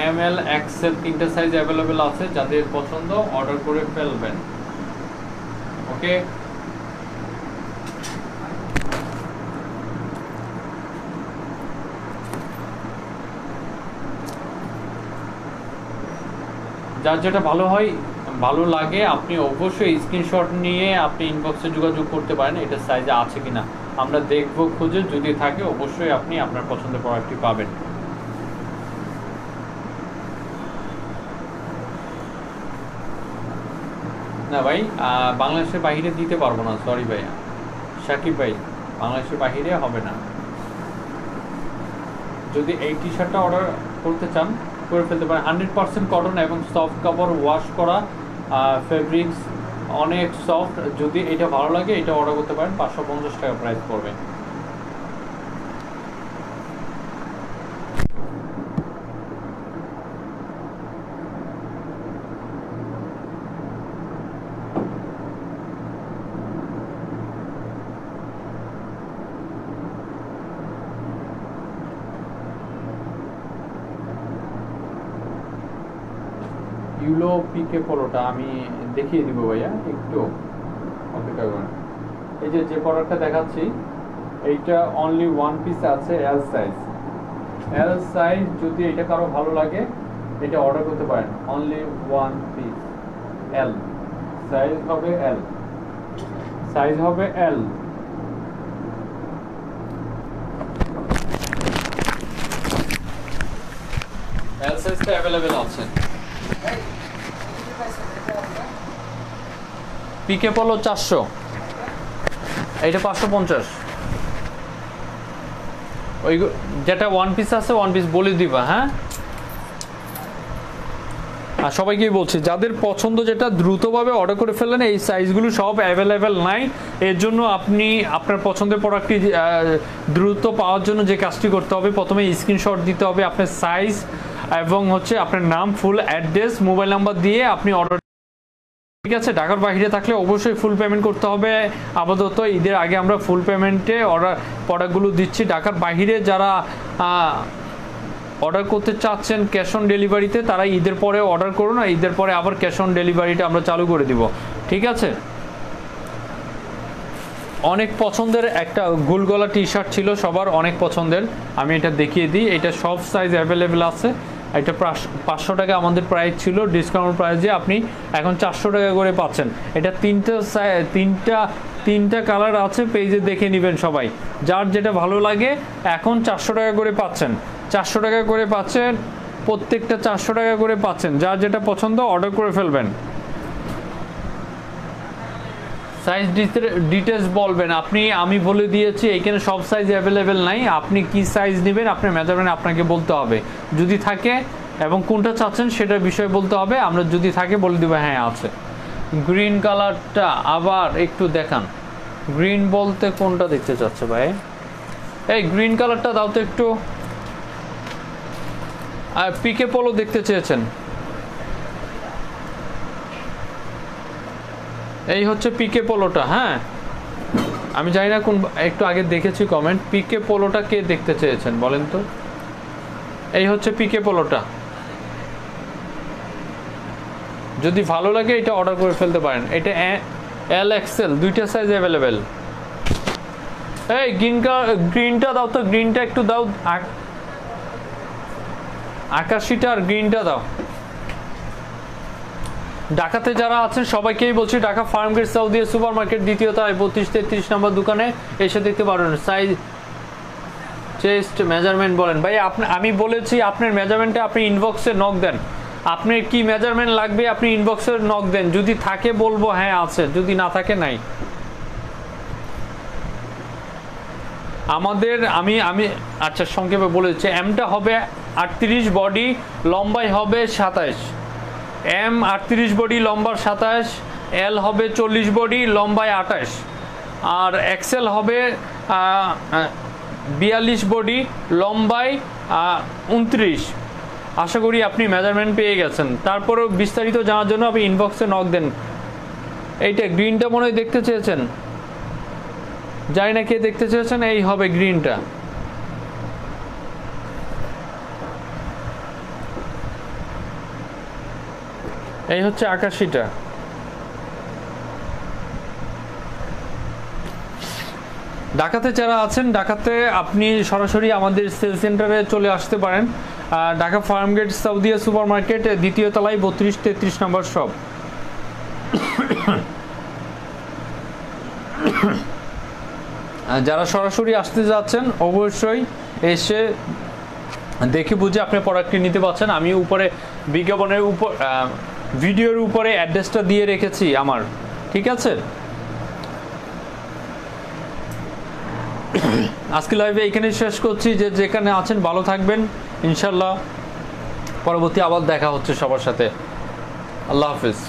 এম এল এক্সেল 3টা সাইজ অ্যাভেলেবেল আছে, যাদের পছন্দ অর্ডার করে ফেলবেন। ওকে, যার যেটা ভালো হয় ভালো লাগে আপনি অবশ্যই স্ক্রিনশট নিয়ে আপনি ইনবক্সে যোগাযোগ করতে পারেন, এটা সাইজে আছে কিনা আমরা দেখব খুঁজে, যদি থাকে অবশ্যই আপনি আপনার পছন্দের প্রোডাক্টটি পাবেন। না ভাই, বাংলাদেশের বাইরে দিতে পারবো না, সরি ভাই সাকিব ভাই, বাংলাদেশের বাইরে হবে না। যদি এই টি শার্টটা অর্ডার করতে চান করে ফেলতে পারেন, 100% কটন এবং সফট কাপড়, ওয়াশ করা ফেব্রিক্স, অনেক সফট। যদি এটা ভালো লাগে এটা অর্ডার করতে পারেন, 550 টাকা প্রাইস পড়বে। ইউলো পিকে পোলোটা আমি দেখিয়ে দিব ভাইয়া, একটু অপেক্ষা করেন। এই যে প্রোডাক্টটা দেখাচ্ছি এইটা অনলি ওয়ান পিস আছে, এল সাইজ। যদি এটা কারো ভালো লাগে এটা অর্ডার করতে পারেন, only one piece L size হবে, এল সাইজটা অ্যাভেলেবেল আছে। পিকে পোলো 400, এইটা 550। ওই যেটা ওয়ান পিস আছে ওয়ান পিস বলে দিবা, হ্যাঁ? আর সবাইকেই বলছি যাদের পছন্দ যেটা দ্রুতভাবে অর্ডার করে ফেলেন, এই সাইজগুলো সব অ্যাভেলেবেল নাই, এর জন্য আপনি আপনার পছন্দের প্রোডাক্টটি দ্রুত পাওয়ার জন্য যে কাজটি করতে হবে, প্রথমে স্ক্রিনশট দিতে হবে আপনার সাইজ এবং হচ্ছে আপনার নাম, ফুল অ্যাড্রেস, মোবাইল নাম্বার দিয়ে আপনি অর্ডার, ঠিক আছে? ঢাকার বাইরে থাকলে অবশ্যই ফুল পেমেন্ট করতে হবে। আপাতত ঈদের আগে আমরা ফুল পেমেন্টে প্রোডাক্টগুলো দিচ্ছি। ঢাকার বাইরে যারা অর্ডার করতে চাচ্ছেন ক্যাশ অন ডেলিভারিতে, তারা ঈদের পরে অর্ডার করুন, আর ঈদের পরে আবার ক্যাশ অন ডেলিভারিটা আমরা চালু করে দিব, ঠিক আছে? অনেক পছন্দের একটা গোলগলা টি শার্ট ছিল সবার, অনেক পছন্দের, আমি এটা দেখিয়ে দিই। এটা সব সাইজ অ্যাভেলেবেল আছে, এটা 500 টাকা আমাদের প্রাইস ছিল, ডিসকাউন্ট প্রাইসে আপনি এখন 400 টাকা করে পাচ্ছেন। এটা তিনটা কালার আছে, পেজে দেখে নেবেন সবাই, যার যেটা ভালো লাগে এখন 400 টাকা করে পাচ্ছেন, 400 টাকা করে পাচ্ছেন, প্রত্যেকটা 400 টাকা করে পাচ্ছেন। যার যেটা পছন্দ অর্ডার করে ফেলবেন। সাইজ ডিটেলস বলবেন আপনি, আমি বলে দিয়েছি এখানে সব সাইজ অ্যাভেলেবেল নাই, আপনি কি সাইজ নেবেন আপনার মেজারমেন্ট আপনাকে বলতে হবে, যদি থাকে এবং কোনটা চাচ্ছেন সেটার বিষয়ে বলতে হবে, আমরা যদি থাকে বলে দেবো হ্যাঁ আছে। গ্রিন কালারটা আবার একটু দেখান, গ্রিন বলতে কোনটা দেখতে চাচ্ছে ভাই? এই গ্রিন কালারটা দাও তো একটু। আর পিকে পোলো দেখতে চেয়েছেন, এই হচ্ছে পিকে পোলোটা। হ্যাঁ আমি জানি না কোন, একটু আগে দেখেছি কমেন্ট, পিকে পোলোটা কে দেখতে চেয়েছেন বলেন তো? এই হচ্ছে পিকে পোলোটা, যদি ভালো লাগে এটা অর্ডার করে ফেলতে পারেন। এটা এল এক্সেল দুইটা সাইজ অ্যাভেলেবেল। এই গ্রিনটা দাও তো, গ্রিনটা একটু দাও, আকাশিটা আর গ্রিনটা দাও। ঢাকাতে যারা আছেন সবাইকেই বলছি, Dhaka Farmgate Saudia super market দ্বিতীয় তলায় 32-33 নম্বর দোকানে এসে দেখতে পারেন। সাইজ চেস্ট মেজারমেন্ট বলেন ভাই, আমি বলেছি আপনার মেজারমেন্টে আপনি ইনবক্সে নক দেন, আপনার কি মেজারমেন্ট লাগবে আপনি ইনবক্সে নক দেন, যদি থাকে বলবো হ্যাঁ আছে, যদি না থাকে নাই। আমাদের আমি আচ্ছা সংক্ষেপে বলেছি, এমটা হবে 38 বডি, লম্বাই হবে 27। এম 38 বডি, লম্বার 27, এল হবে 40 বডি, লম্বায় 28, আর এক্সেল হবে 42 বডি, লম্বায় 29। আশা করি আপনি মেজারমেন্ট পেয়ে গেছেন। তারপরেও বিস্তারিত জানার জন্য আপনি ইনবক্সে নক দেন। এইটা গ্রিনটা মনে হয় দেখতে চেয়েছেন, জানি না কে দেখতে চেয়েছেন, এই হবে গ্রিনটা। এই হচ্ছে আকাশিটা। ঢাকাতে যারা আছেন, ঢাকাতে আপনি সরাসরি আমাদের সেল সেন্টারে চলে আসতে পারেন। Dhaka Farmgate Saudia super market দ্বিতীয় তলায় 32-33 নম্বর শপ। যারা সরাসরি আসতে যাচ্ছেন অবশ্যই এসে দেখে বুঝে আপনি প্রোডাক্টটি নিতে পারছেন। আমি উপরে বিজ্ঞাপনের উপর ভিডিওর উপরে অ্যাড্রেসটা দিয়ে রেখেছি আমার, ঠিক আছে? আজকে লাইভে এখানে শেষ করছি। যে যেখানে আছেন ভালো থাকবেন ইনশাল্লাহ, পরবর্তী আবার দেখা হচ্ছে সবার সাথে। আল্লাহ হাফিজ।